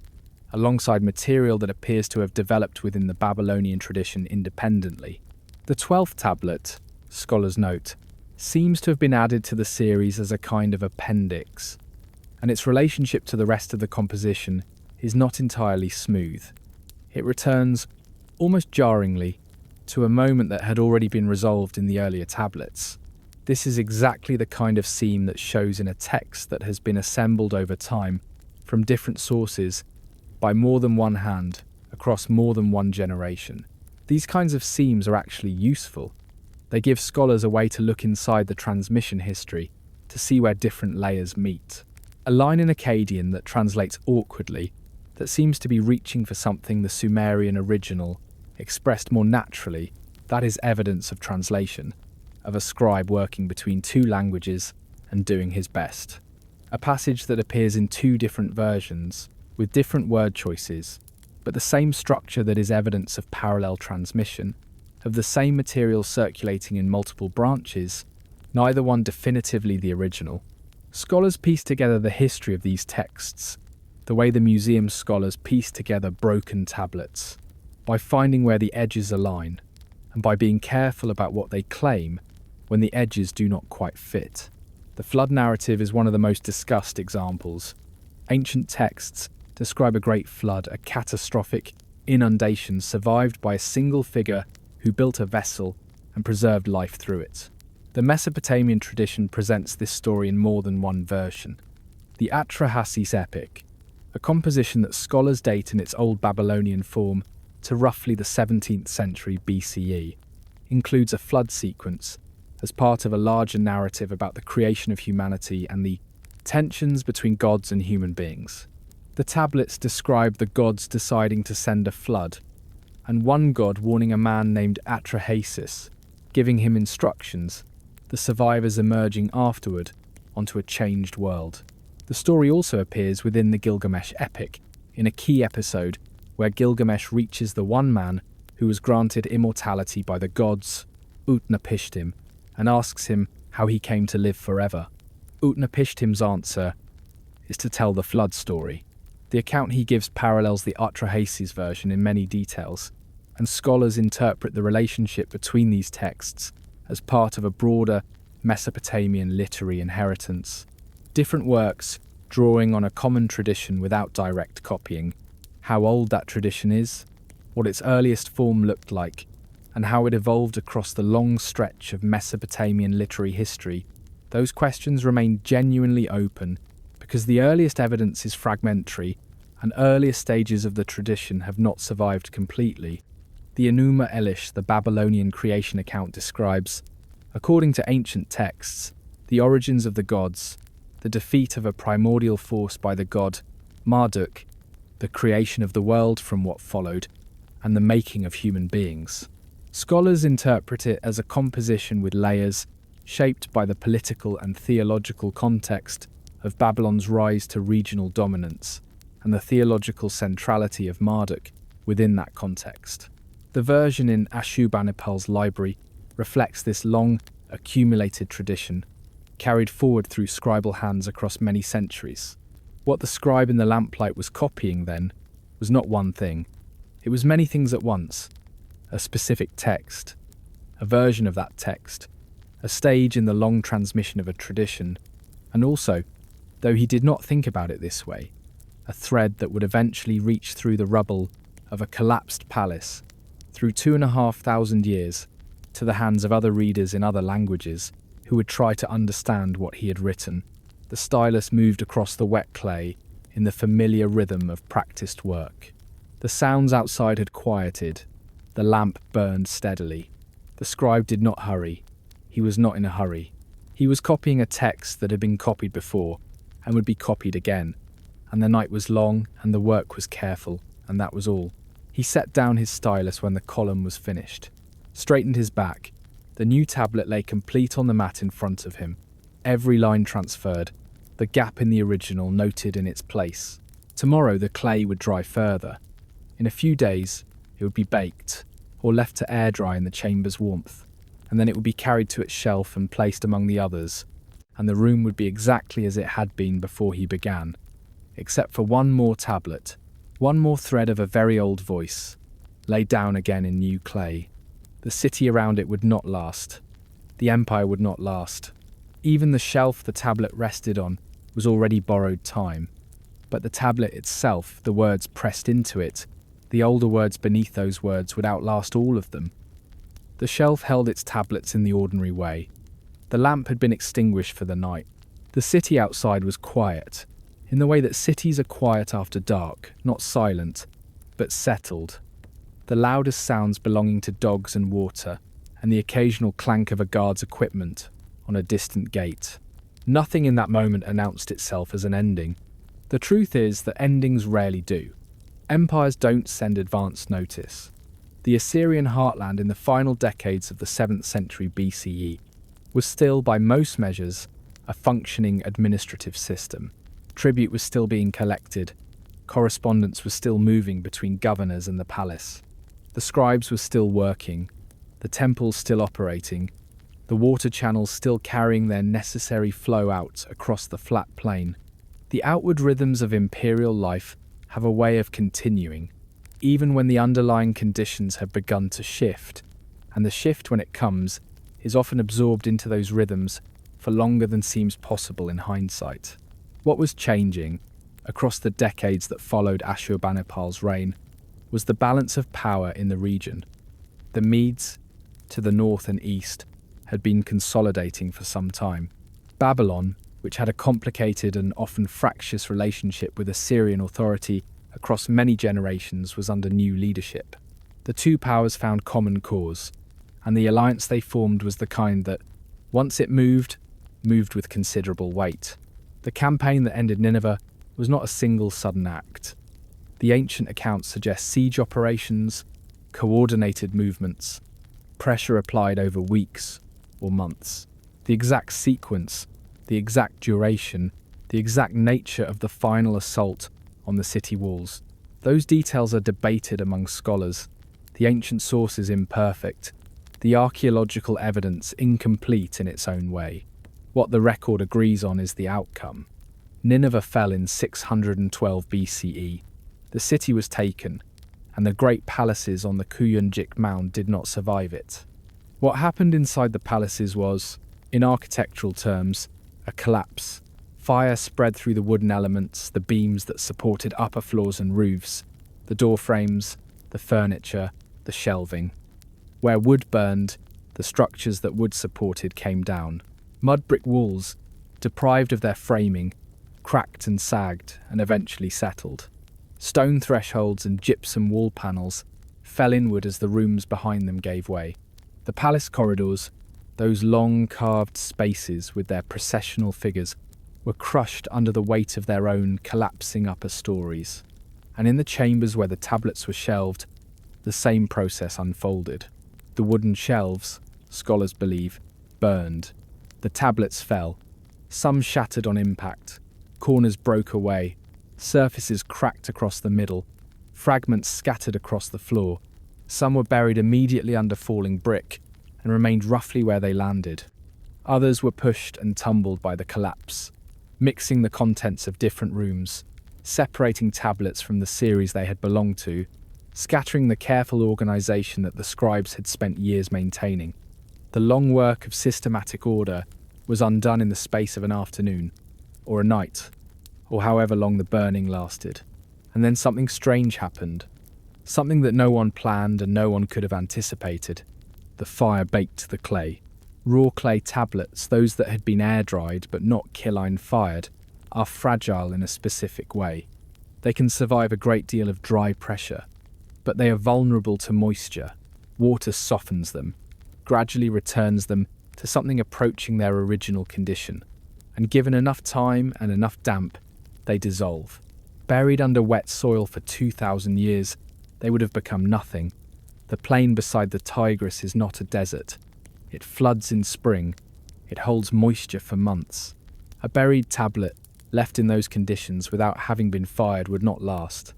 alongside material that appears to have developed within the Babylonian tradition independently. The 12th tablet, scholars note, seems to have been added to the series as a kind of appendix, and its relationship to the rest of the composition is not entirely smooth. It returns, almost jarringly, to a moment that had already been resolved in the earlier tablets. This is exactly the kind of seam that shows in a text that has been assembled over time from different sources by more than one hand across more than one generation. These kinds of seams are actually useful. They give scholars a way to look inside the transmission history to see where different layers meet. A line in Akkadian that translates awkwardly, that seems to be reaching for something the Sumerian original, expressed more naturally, that is evidence of translation, of a scribe working between two languages and doing his best. A passage that appears in two different versions, with different word choices, but the same structure that is evidence of parallel transmission, of the same material circulating in multiple branches, neither one definitively the original. Scholars piece together the history of these texts, the way the museum scholars piece together broken tablets, by finding where the edges align, and by being careful about what they claim when the edges do not quite fit. The flood narrative is one of the most discussed examples. Ancient texts describe a great flood, a catastrophic inundation survived by a single figure who built a vessel and preserved life through it. The Mesopotamian tradition presents this story in more than one version. The Atrahasis epic, a composition that scholars date in its Old Babylonian form to roughly the 17th century BCE, includes a flood sequence as part of a larger narrative about the creation of humanity and the tensions between gods and human beings. The tablets describe the gods deciding to send a flood, and one god warning a man named Atrahasis, giving him instructions, the survivors emerging afterward onto a changed world. The story also appears within the Gilgamesh epic, in a key episode where Gilgamesh reaches the one man who was granted immortality by the gods, Utnapishtim, and asks him how he came to live forever. Utnapishtim's answer is to tell the flood story. The account he gives parallels the Atrahasis version in many details, and scholars interpret the relationship between these texts as part of a broader Mesopotamian literary inheritance. Different works drawing on a common tradition without direct copying, how old that tradition is, what its earliest form looked like, and how it evolved across the long stretch of Mesopotamian literary history. Those questions remain genuinely open because the earliest evidence is fragmentary and earlier stages of the tradition have not survived completely. The Enuma Elish, the Babylonian creation account, describes, according to ancient texts, the origins of the gods, the defeat of a primordial force by the god Marduk, the creation of the world from what followed, and the making of human beings. Scholars interpret it as a composition with layers shaped by the political and theological context of Babylon's rise to regional dominance and the theological centrality of Marduk within that context. The version in Ashurbanipal's library reflects this long, accumulated tradition, carried forward through scribal hands across many centuries. What the scribe in the lamplight was copying then was not one thing. It was many things at once. A specific text, a version of that text, a stage in the long transmission of a tradition, and also, though he did not think about it this way, a thread that would eventually reach through the rubble of a collapsed palace, through 2,500 years, to the hands of other readers in other languages who would try to understand what he had written. The stylus moved across the wet clay in the familiar rhythm of practiced work. The sounds outside had quieted. The lamp burned steadily. The scribe did not hurry. He was not in a hurry. He was copying a text that had been copied before and would be copied again. And the night was long and the work was careful, and that was all. He set down his stylus when the column was finished, straightened his back. The new tablet lay complete on the mat in front of him. Every line transferred, the gap in the original noted in its place. Tomorrow the clay would dry further. In a few days, it would be baked, or left to air dry in the chamber's warmth, and then it would be carried to its shelf and placed among the others, and the room would be exactly as it had been before he began, except for one more tablet, one more thread of a very old voice, laid down again in new clay. The city around it would not last. The empire would not last. Even the shelf the tablet rested on was already borrowed time. But the tablet itself, the words pressed into it, the older words beneath those words would outlast all of them. The shelf held its tablets in the ordinary way. The lamp had been extinguished for the night. The city outside was quiet, in the way that cities are quiet after dark, not silent, but settled. The loudest sounds belonging to dogs and water, and the occasional clank of a guard's equipment on a distant gate. Nothing in that moment announced itself as an ending. The truth is that endings rarely do. Empires don't send advance notice. The Assyrian heartland in the final decades of the 7th century BCE was still, by most measures, a functioning administrative system. Tribute was still being collected. Correspondence was still moving between governors and the palace. The scribes were still working. The temples still operating. The water channels still carrying their necessary flow out across the flat plain. The outward rhythms of imperial life have a way of continuing, even when the underlying conditions have begun to shift, and the shift, when it comes, is often absorbed into those rhythms for longer than seems possible in hindsight. What was changing, across the decades that followed Ashurbanipal's reign, was the balance of power in the region. The Medes, to the north and east, had been consolidating for some time. Babylon, which had a complicated and often fractious relationship with Assyrian authority across many generations, was under new leadership. The two powers found common cause, and the alliance they formed was the kind that, once it moved with considerable weight. The campaign that ended Nineveh was not a single sudden act. The ancient accounts suggest siege operations, coordinated movements, pressure applied over weeks or months. The exact sequence, the exact duration, the exact nature of the final assault on the city walls. Those details are debated among scholars, the ancient sources imperfect, the archaeological evidence incomplete in its own way. What the record agrees on is the outcome. Nineveh fell in 612 BCE. The city was taken, and the great palaces on the Kuyunjik mound did not survive it. What happened inside the palaces was, in architectural terms, a collapse. Fire spread through the wooden elements, the beams that supported upper floors and roofs, the door frames, the furniture, the shelving. Where wood burned, the structures that wood supported came down. Mud brick walls, deprived of their framing, cracked and sagged and eventually settled. Stone thresholds and gypsum wall panels fell inward as the rooms behind them gave way. The palace corridors, those long carved spaces with their processional figures, were crushed under the weight of their own collapsing upper stories. And in the chambers where the tablets were shelved, the same process unfolded. The wooden shelves, scholars believe, burned. The tablets fell. Some shattered on impact. Corners broke away. Surfaces cracked across the middle. Fragments scattered across the floor. Some were buried immediately under falling brick and remained roughly where they landed. Others were pushed and tumbled by the collapse, mixing the contents of different rooms, separating tablets from the series they had belonged to, scattering the careful organization that the scribes had spent years maintaining. The long work of systematic order was undone in the space of an afternoon, or a night, or however long the burning lasted. And then something strange happened, something that no one planned and no one could have anticipated. The fire baked the clay. Raw clay tablets, those that had been air-dried but not kiln fired, are fragile in a specific way. They can survive a great deal of dry pressure, but they are vulnerable to moisture. Water softens them, gradually returns them to something approaching their original condition, and given enough time and enough damp, they dissolve. Buried under wet soil for 2,000 years, they would have become nothing. The plain beside the Tigris is not a desert. It floods in spring. It holds moisture for months. A buried tablet left in those conditions without having been fired would not last.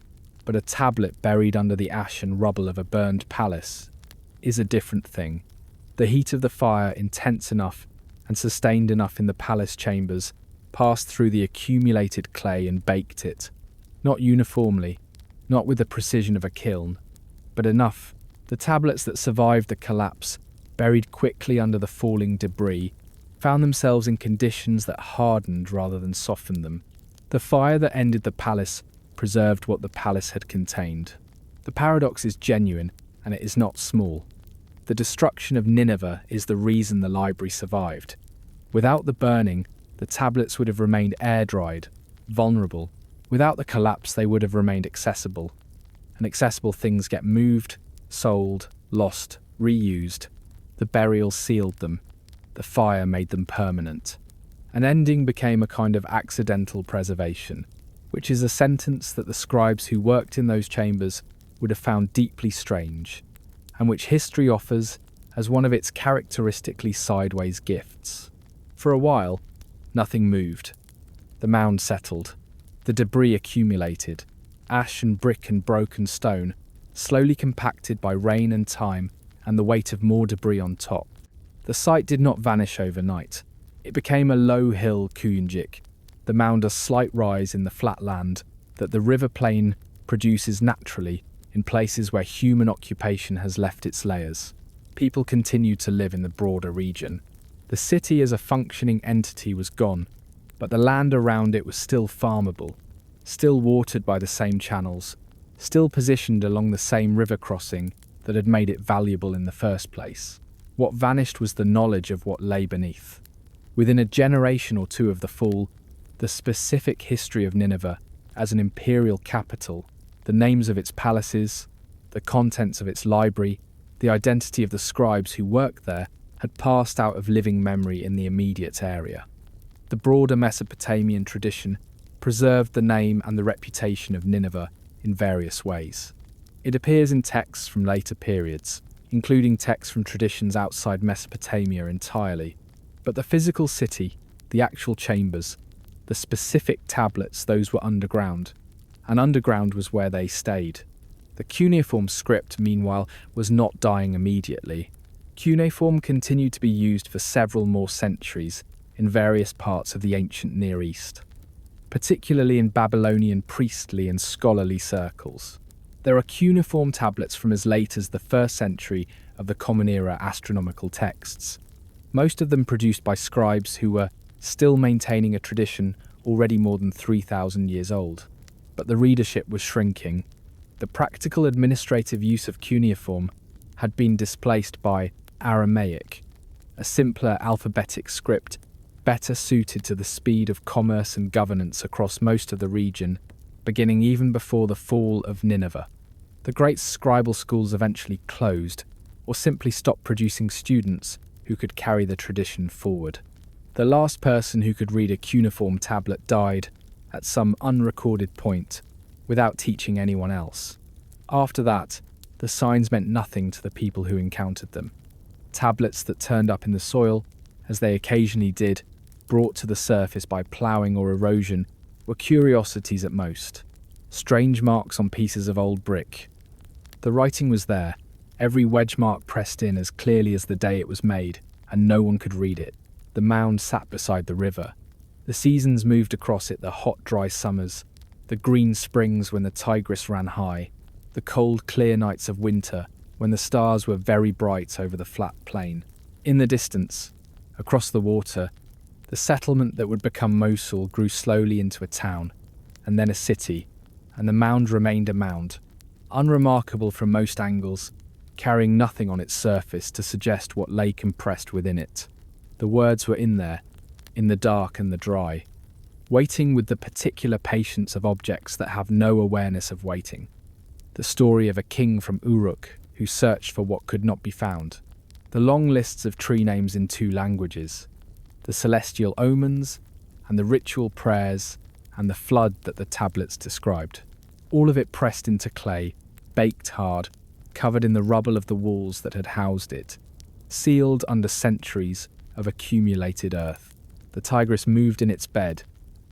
But a tablet buried under the ash and rubble of a burned palace is a different thing. The heat of the fire, intense enough and sustained enough in the palace chambers, passed through the accumulated clay and baked it. Not uniformly, not with the precision of a kiln, but enough. The tablets that survived the collapse, buried quickly under the falling debris, found themselves in conditions that hardened rather than softened them. The fire that ended the palace preserved what the palace had contained. The paradox is genuine, and it is not small. The destruction of Nineveh is the reason the library survived. Without the burning, the tablets would have remained air-dried, vulnerable. Without the collapse, they would have remained accessible. And accessible things get moved, sold, lost, reused. The burial sealed them. The fire made them permanent. An ending became a kind of accidental preservation, which is a sentence that the scribes who worked in those chambers would have found deeply strange, and which history offers as one of its characteristically sideways gifts. For a while, nothing moved. The mound settled. The debris accumulated. Ash and brick and broken stone, slowly compacted by rain and time and the weight of more debris on top. The site did not vanish overnight. It became a low hill kunjik, the mound a slight rise in the flat land that the river plain produces naturally in places where human occupation has left its layers. People continued to live in the broader region. The city as a functioning entity was gone, but the land around it was still farmable, still watered by the same channels, still positioned along the same river crossing that had made it valuable in the first place. What vanished was the knowledge of what lay beneath. Within a generation or two of the fall, the specific history of Nineveh as an imperial capital, the names of its palaces, the contents of its library, the identity of the scribes who worked there, had passed out of living memory in the immediate area. The broader Mesopotamian tradition preserved the name and the reputation of Nineveh in various ways. It appears in texts from later periods, including texts from traditions outside Mesopotamia entirely. But the physical city, the actual chambers, the specific tablets, those were underground, and underground was where they stayed. The cuneiform script, meanwhile, was not dying immediately. Cuneiform continued to be used for several more centuries in various parts of the ancient Near East, particularly in Babylonian priestly and scholarly circles. There are cuneiform tablets from as late as the 1st century of the Common Era astronomical texts, most of them produced by scribes who were still maintaining a tradition already more than 3,000 years old. But the readership was shrinking. The practical administrative use of cuneiform had been displaced by Aramaic, a simpler alphabetic script better suited to the speed of commerce and governance across most of the region, beginning even before the fall of Nineveh. The great scribal schools eventually closed, or simply stopped producing students who could carry the tradition forward. The last person who could read a cuneiform tablet died at some unrecorded point, without teaching anyone else. After that, the signs meant nothing to the people who encountered them. Tablets that turned up in the soil, as they occasionally did, brought to the surface by ploughing or erosion, were curiosities at most. Strange marks on pieces of old brick. The writing was there, every wedge mark pressed in as clearly as the day it was made, and no one could read it. The mound sat beside the river. The seasons moved across it, the hot, dry summers, the green springs when the Tigris ran high, the cold, clear nights of winter when the stars were very bright over the flat plain. In the distance, across the water, the settlement that would become Mosul grew slowly into a town, and then a city, and the mound remained a mound, unremarkable from most angles, carrying nothing on its surface to suggest what lay compressed within it. The words were in there, in the dark and the dry, waiting with the particular patience of objects that have no awareness of waiting. The story of a king from Uruk who searched for what could not be found. The long lists of tree names in 2 languages, the celestial omens, and the ritual prayers, and the flood that the tablets described. All of it pressed into clay, baked hard, covered in the rubble of the walls that had housed it, sealed under centuries of accumulated earth. The Tigris moved in its bed.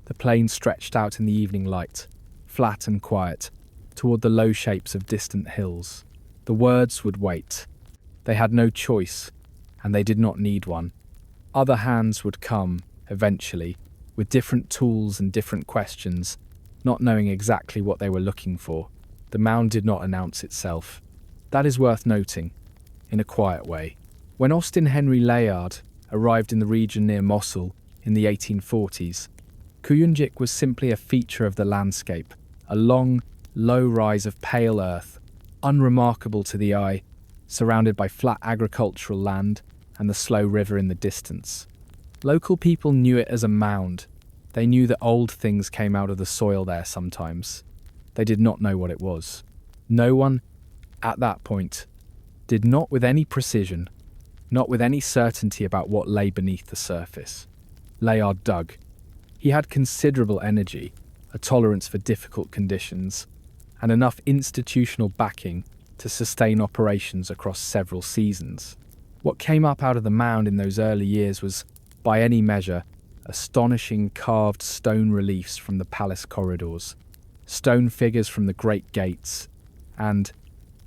The plain stretched out in the evening light, flat and quiet, toward the low shapes of distant hills. The words would wait. They had no choice, and they did not need one. Other hands would come, eventually, with different tools and different questions, not knowing exactly what they were looking for. The mound did not announce itself. That is worth noting, in a quiet way. When Austin Henry Layard arrived in the region near Mosul in the 1840s, Kuyunjik was simply a feature of the landscape, a long, low rise of pale earth, unremarkable to the eye, surrounded by flat agricultural land and the slow river in the distance. Local people knew it as a mound. They knew that old things came out of the soil there sometimes. They did not know what it was. No one, at that point, did not with any precision, not with any certainty about what lay beneath the surface. Layard dug. He had considerable energy, a tolerance for difficult conditions, and enough institutional backing to sustain operations across several seasons. What came up out of the mound in those early years was, by any measure, astonishing carved stone reliefs from the palace corridors, stone figures from the great gates, and,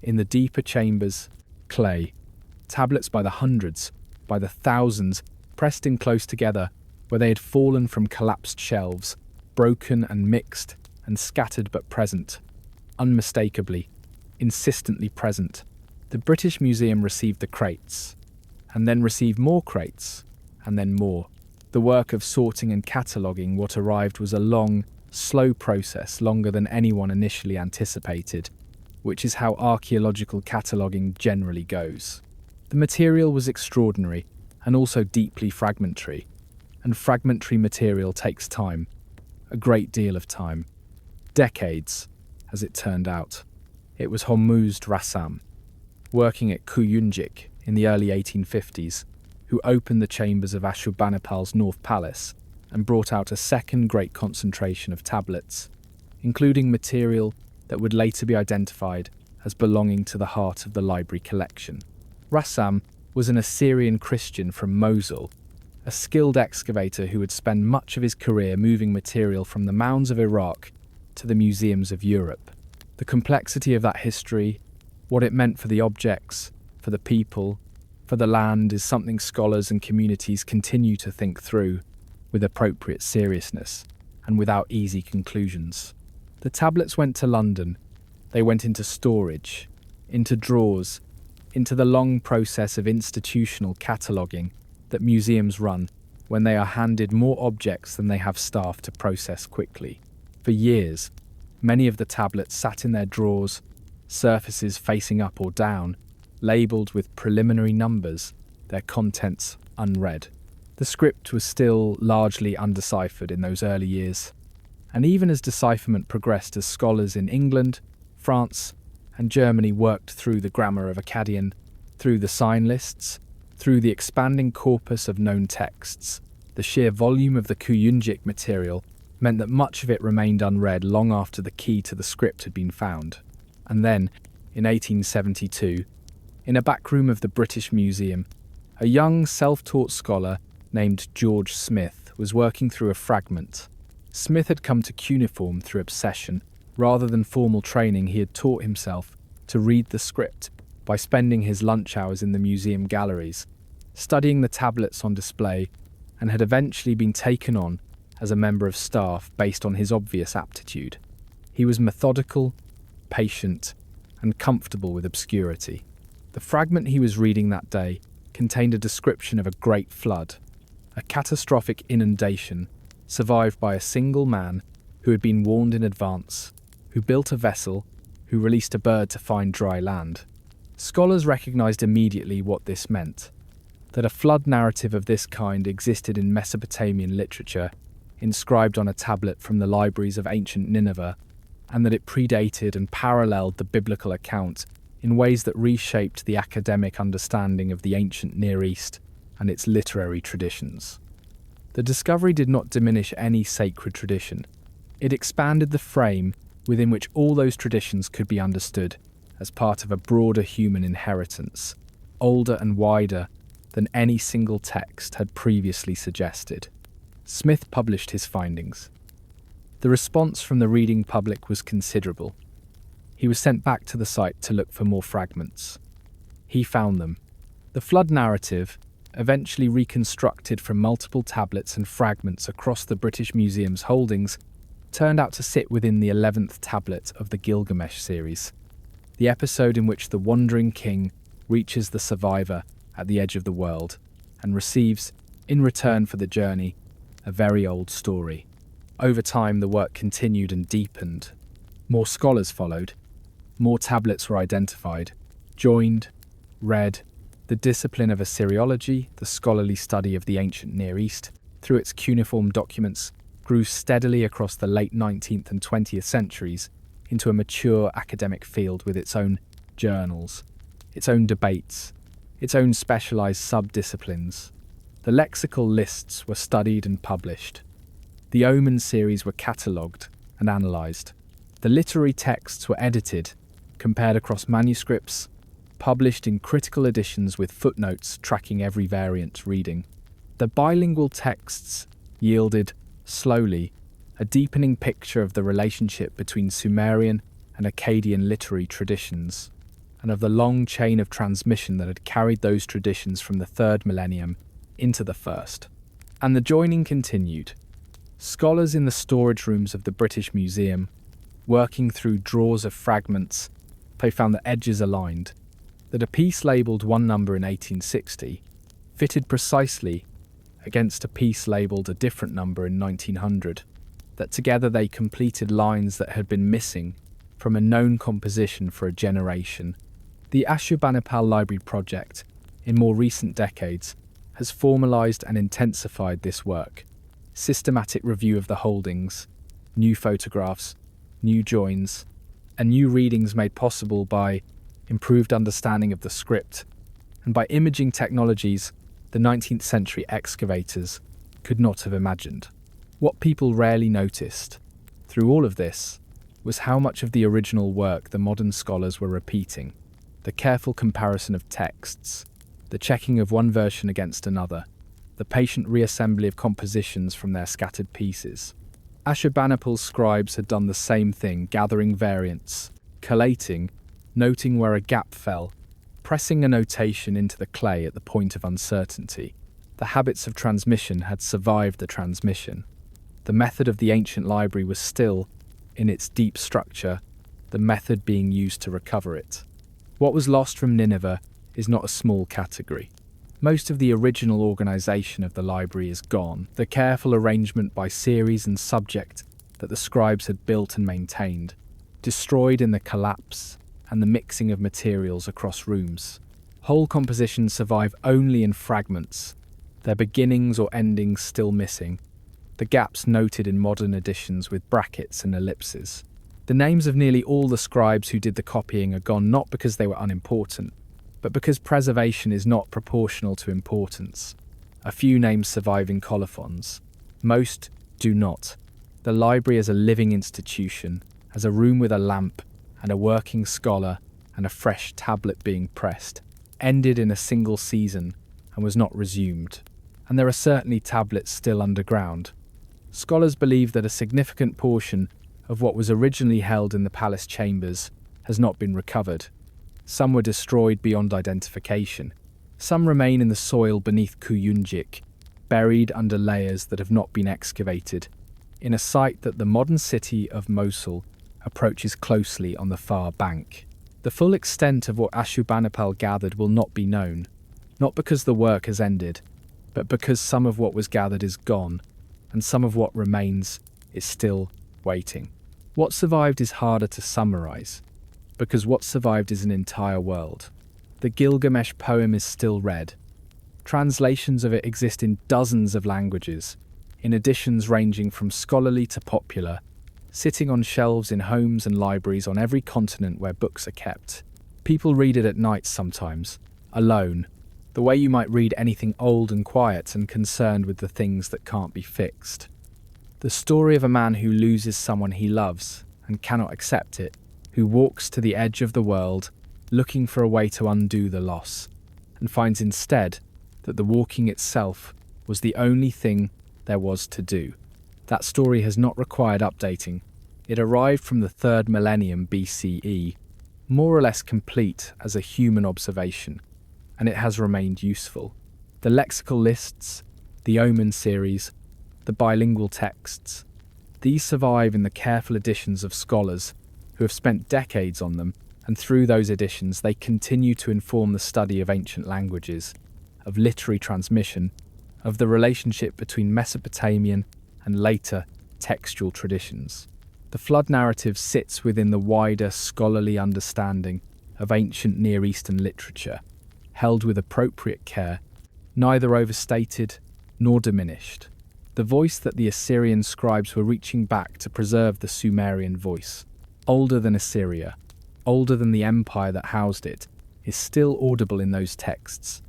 in the deeper chambers, clay, tablets by the hundreds, by the thousands, pressed in close together, where they had fallen from collapsed shelves, broken and mixed and scattered but present, unmistakably, insistently present. The British Museum received the crates, and then received more crates, and then more. The work of sorting and cataloguing what arrived was a long, slow process, longer than anyone initially anticipated, which is how archaeological cataloguing generally goes. The material was extraordinary, and also deeply fragmentary, and fragmentary material takes time, a great deal of time. Decades, as it turned out. It was Hormuzd Rassam, working at Kuyunjik in the early 1850s, who opened the chambers of Ashurbanipal's North Palace and brought out a second great concentration of tablets, including material that would later be identified as belonging to the heart of the library collection. Rassam was an Assyrian Christian from Mosul, a skilled excavator who would spend much of his career moving material from the mounds of Iraq to the museums of Europe. The complexity of that history, what it meant for the objects, for the people, for the land, is something scholars and communities continue to think through with appropriate seriousness and without easy conclusions. The tablets went to London. They went into storage, into drawers, into the long process of institutional cataloguing that museums run, when they are handed more objects than they have staff to process quickly. For years, many of the tablets sat in their drawers, surfaces facing up or down, labelled with preliminary numbers, their contents unread. The script was still largely undeciphered in those early years, and even as decipherment progressed as scholars in England, France, and Germany worked through the grammar of Akkadian, through the sign lists, through the expanding corpus of known texts, the sheer volume of the Kuyunjik material meant that much of it remained unread long after the key to the script had been found. And then, in 1872, in a back room of the British Museum, a young self-taught scholar named George Smith was working through a fragment. Smith had come to cuneiform through obsession. Rather than formal training, he had taught himself to read the script by spending his lunch hours in the museum galleries, studying the tablets on display, and had eventually been taken on as a member of staff based on his obvious aptitude. He was methodical, patient, and comfortable with obscurity. The fragment he was reading that day contained a description of a great flood, a catastrophic inundation survived by a single man who had been warned in advance, who built a vessel, who released a bird to find dry land. Scholars recognized immediately what this meant, that a flood narrative of this kind existed in Mesopotamian literature, inscribed on a tablet from the libraries of ancient Nineveh, and that it predated and paralleled the biblical account in ways that reshaped the academic understanding of the ancient Near East and its literary traditions. The discovery did not diminish any sacred tradition. It expanded the frame within which all those traditions could be understood as part of a broader human inheritance, older and wider than any single text had previously suggested. Smith published his findings. The response from the reading public was considerable. He was sent back to the site to look for more fragments. He found them. The flood narrative, eventually reconstructed from multiple tablets and fragments across the British Museum's holdings, turned out to sit within the 11th tablet of the Gilgamesh series, the episode in which the wandering king reaches the survivor at the edge of the world and receives, in return for the journey, a very old story. Over time, the work continued and deepened. More scholars followed. More tablets were identified, joined, read. The discipline of Assyriology, the scholarly study of the ancient Near East, through its cuneiform documents, grew steadily across the late 19th and 20th centuries into a mature academic field with its own journals, its own debates, its own specialized sub-disciplines. The lexical lists were studied and published. The Omen series were catalogued and analysed. The literary texts were edited, compared across manuscripts, published in critical editions with footnotes tracking every variant reading. The bilingual texts yielded, slowly, a deepening picture of the relationship between Sumerian and Akkadian literary traditions, and of the long chain of transmission that had carried those traditions from the 3rd millennium into the 1st. And the joining continued. Scholars in the storage rooms of the British Museum, working through drawers of fragments, they found that edges aligned, that a piece labelled one number in 1860 fitted precisely against a piece labelled a different number in 1900, that together they completed lines that had been missing from a known composition for a generation. The Ashurbanipal Library project, in more recent decades, has formalised and intensified this work. Systematic review of the holdings, new photographs, new joins, and new readings made possible by improved understanding of the script, and by imaging technologies the 19th century excavators could not have imagined. What people rarely noticed, through all of this, was how much of the original work the modern scholars were repeating, the careful comparison of texts, the checking of one version against another, the patient reassembly of compositions from their scattered pieces. Ashurbanipal's scribes had done the same thing, gathering variants, collating, noting where a gap fell, pressing a notation into the clay at the point of uncertainty. The habits of transmission had survived the transmission. The method of the ancient library was still, in its deep structure, the method being used to recover it. What was lost from Nineveh is not a small category. Most of the original organization of the library is gone, the careful arrangement by series and subject that the scribes had built and maintained, destroyed in the collapse and the mixing of materials across rooms. Whole compositions survive only in fragments, their beginnings or endings still missing, the gaps noted in modern editions with brackets and ellipses. The names of nearly all the scribes who did the copying are gone not because they were unimportant, but because preservation is not proportional to importance. A few names survive in colophons. Most do not. The library as a living institution, as a room with a lamp and a working scholar and a fresh tablet being pressed, ended in a single season and was not resumed. And there are certainly tablets still underground. Scholars believe that a significant portion of what was originally held in the palace chambers has not been recovered. Some were destroyed beyond identification. Some remain in the soil beneath Kuyunjik, buried under layers that have not been excavated, in a site that the modern city of Mosul approaches closely on the far bank. The full extent of what Ashurbanipal gathered will not be known, not because the work has ended, but because some of what was gathered is gone, and some of what remains is still waiting. What survived is harder to summarize, because what survived is an entire world. The Gilgamesh poem is still read. Translations of it exist in dozens of languages, in editions ranging from scholarly to popular, sitting on shelves in homes and libraries on every continent where books are kept. People read it at night sometimes, alone, the way you might read anything old and quiet and concerned with the things that can't be fixed. The story of a man who loses someone he loves and cannot accept it, who walks to the edge of the world looking for a way to undo the loss, and finds instead that the walking itself was the only thing there was to do. That story has not required updating. It arrived from the 3rd millennium BCE, more or less complete as a human observation, and it has remained useful. The lexical lists, the omen series, the bilingual texts, these survive in the careful editions of scholars who have spent decades on them, and through those editions they continue to inform the study of ancient languages, of literary transmission, of the relationship between Mesopotamian and later textual traditions. The flood narrative sits within the wider scholarly understanding of ancient Near Eastern literature, held with appropriate care, neither overstated nor diminished. The voice that the Assyrian scribes were reaching back to preserve the Sumerian voice, older than Assyria, older than the empire that housed it, is still audible in those texts,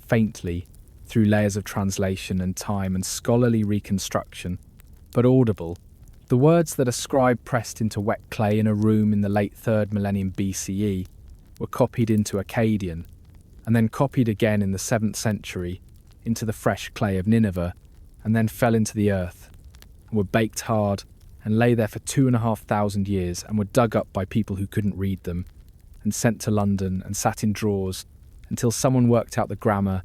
faintly, through layers of translation and time and scholarly reconstruction, but audible. The words that a scribe pressed into wet clay in a room in the late 3rd millennium BCE were copied into Akkadian, and then copied again in the 7th century into the fresh clay of Nineveh, and then fell into the earth, and were baked hard, and lay there for 2,500 years and were dug up by people who couldn't read them, and sent to London and sat in drawers until someone worked out the grammar,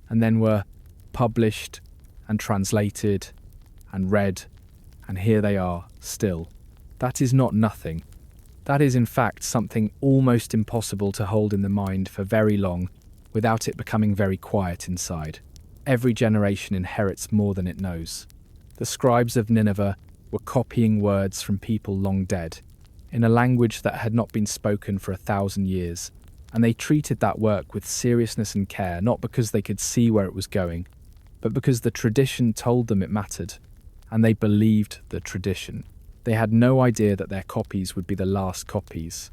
and then were published and translated and read, and here they are still. That is not nothing. That is in fact something almost impossible to hold in the mind for very long without it becoming very quiet inside. Every generation inherits more than it knows. The scribes of Nineveh were copying words from people long dead, in a language that had not been spoken for 1,000 years, and they treated that work with seriousness and care, not because they could see where it was going, but because the tradition told them it mattered, and they believed the tradition. They had no idea that their copies would be the last copies.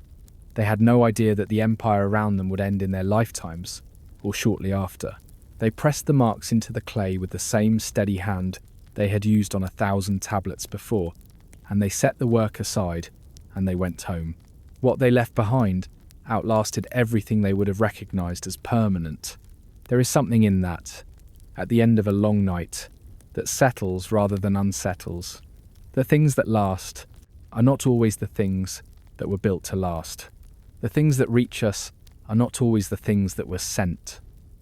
They had no idea that the empire around them would end in their lifetimes, or shortly after. They pressed the marks into the clay with the same steady hand they had used on 1,000 tablets before, and they set the work aside, and they went home. What they left behind outlasted everything they would have recognized as permanent. There is something in that, at the end of a long night, that settles rather than unsettles. The things that last are not always the things that were built to last. The things that reach us are not always the things that were sent.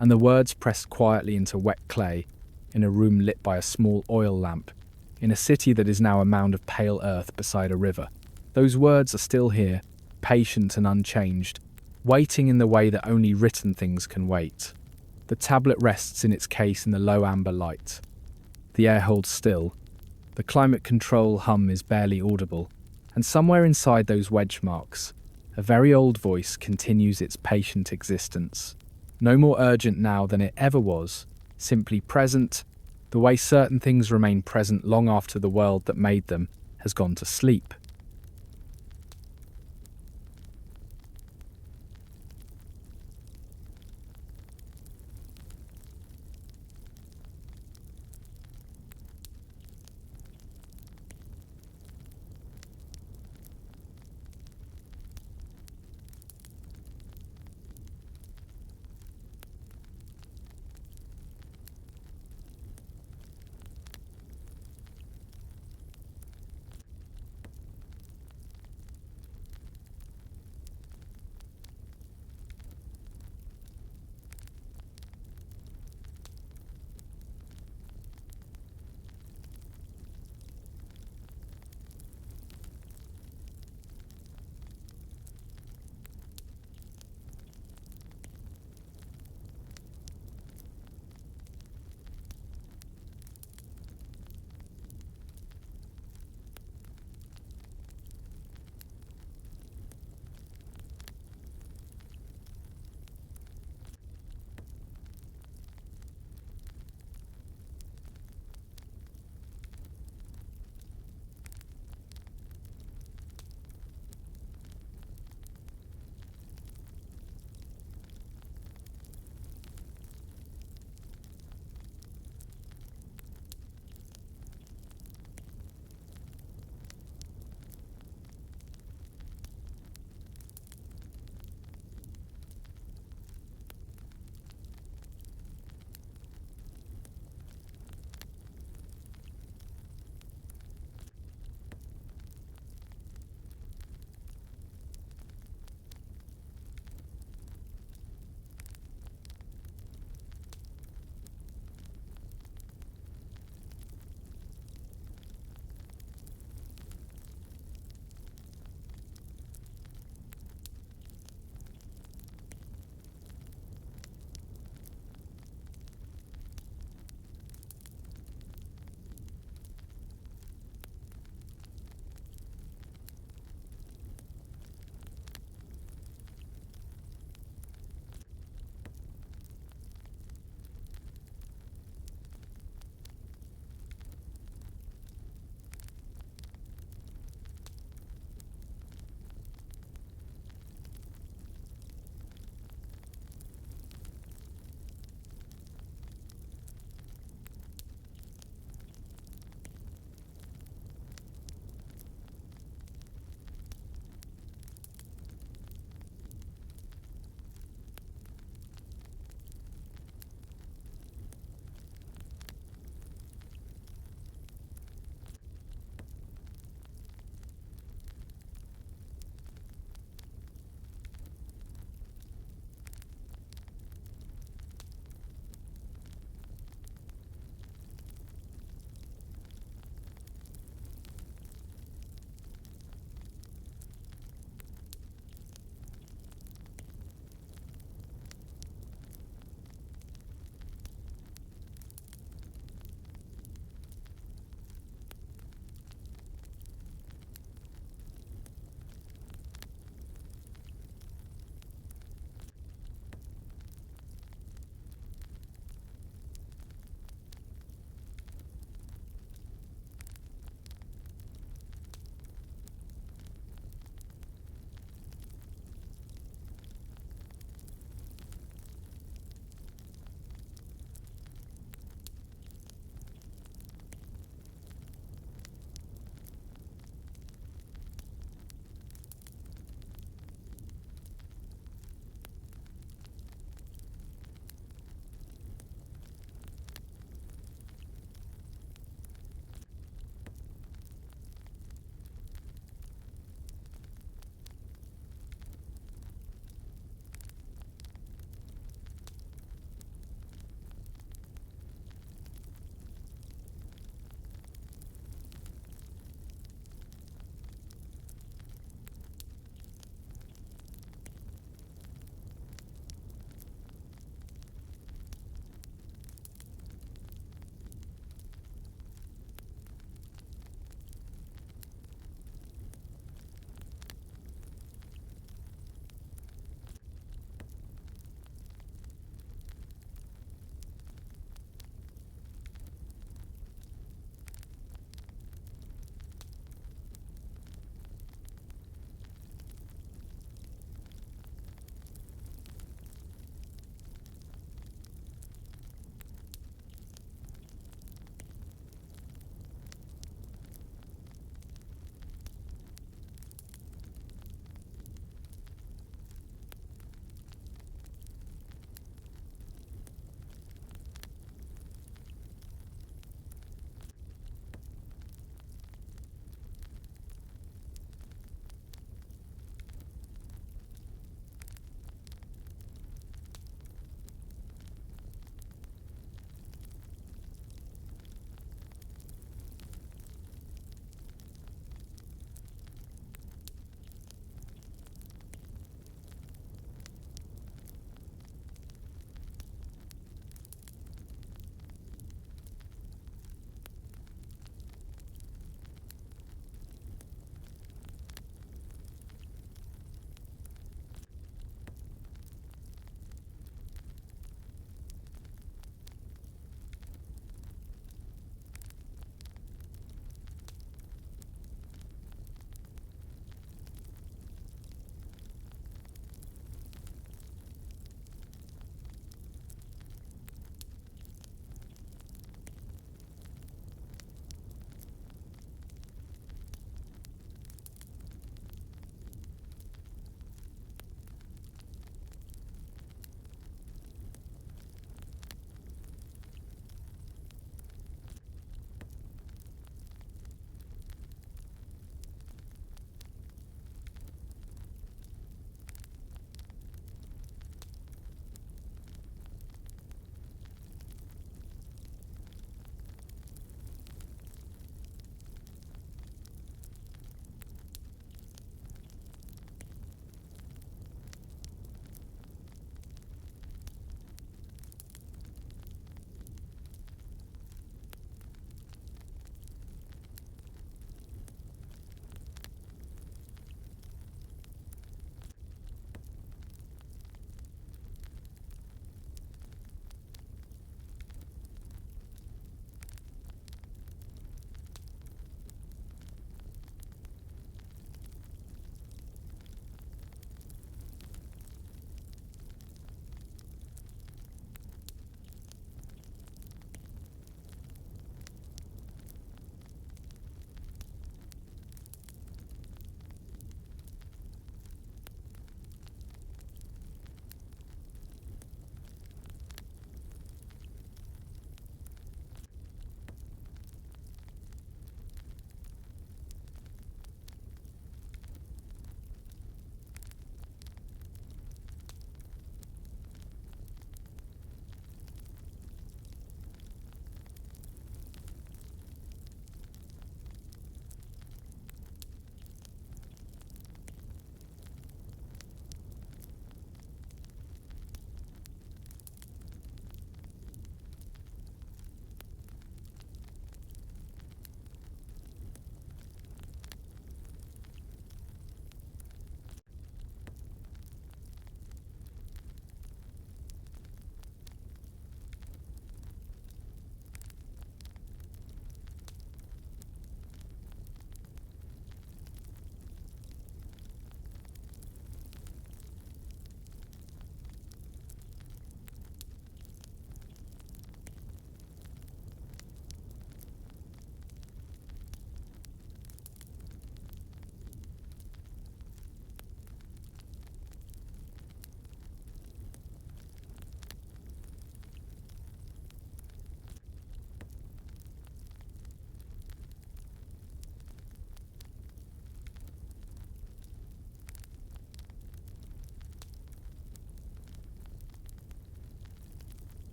And the words pressed quietly into wet clay, in a room lit by a small oil lamp, in a city that is now a mound of pale earth beside a river. Those words are still here, patient and unchanged, waiting in the way that only written things can wait. The tablet rests in its case in the low amber light. The air holds still. The climate control hum is barely audible, and somewhere inside those wedge marks, a very old voice continues its patient existence. No more urgent now than it ever was, simply present, the way certain things remain present long after the world that made them has gone to sleep.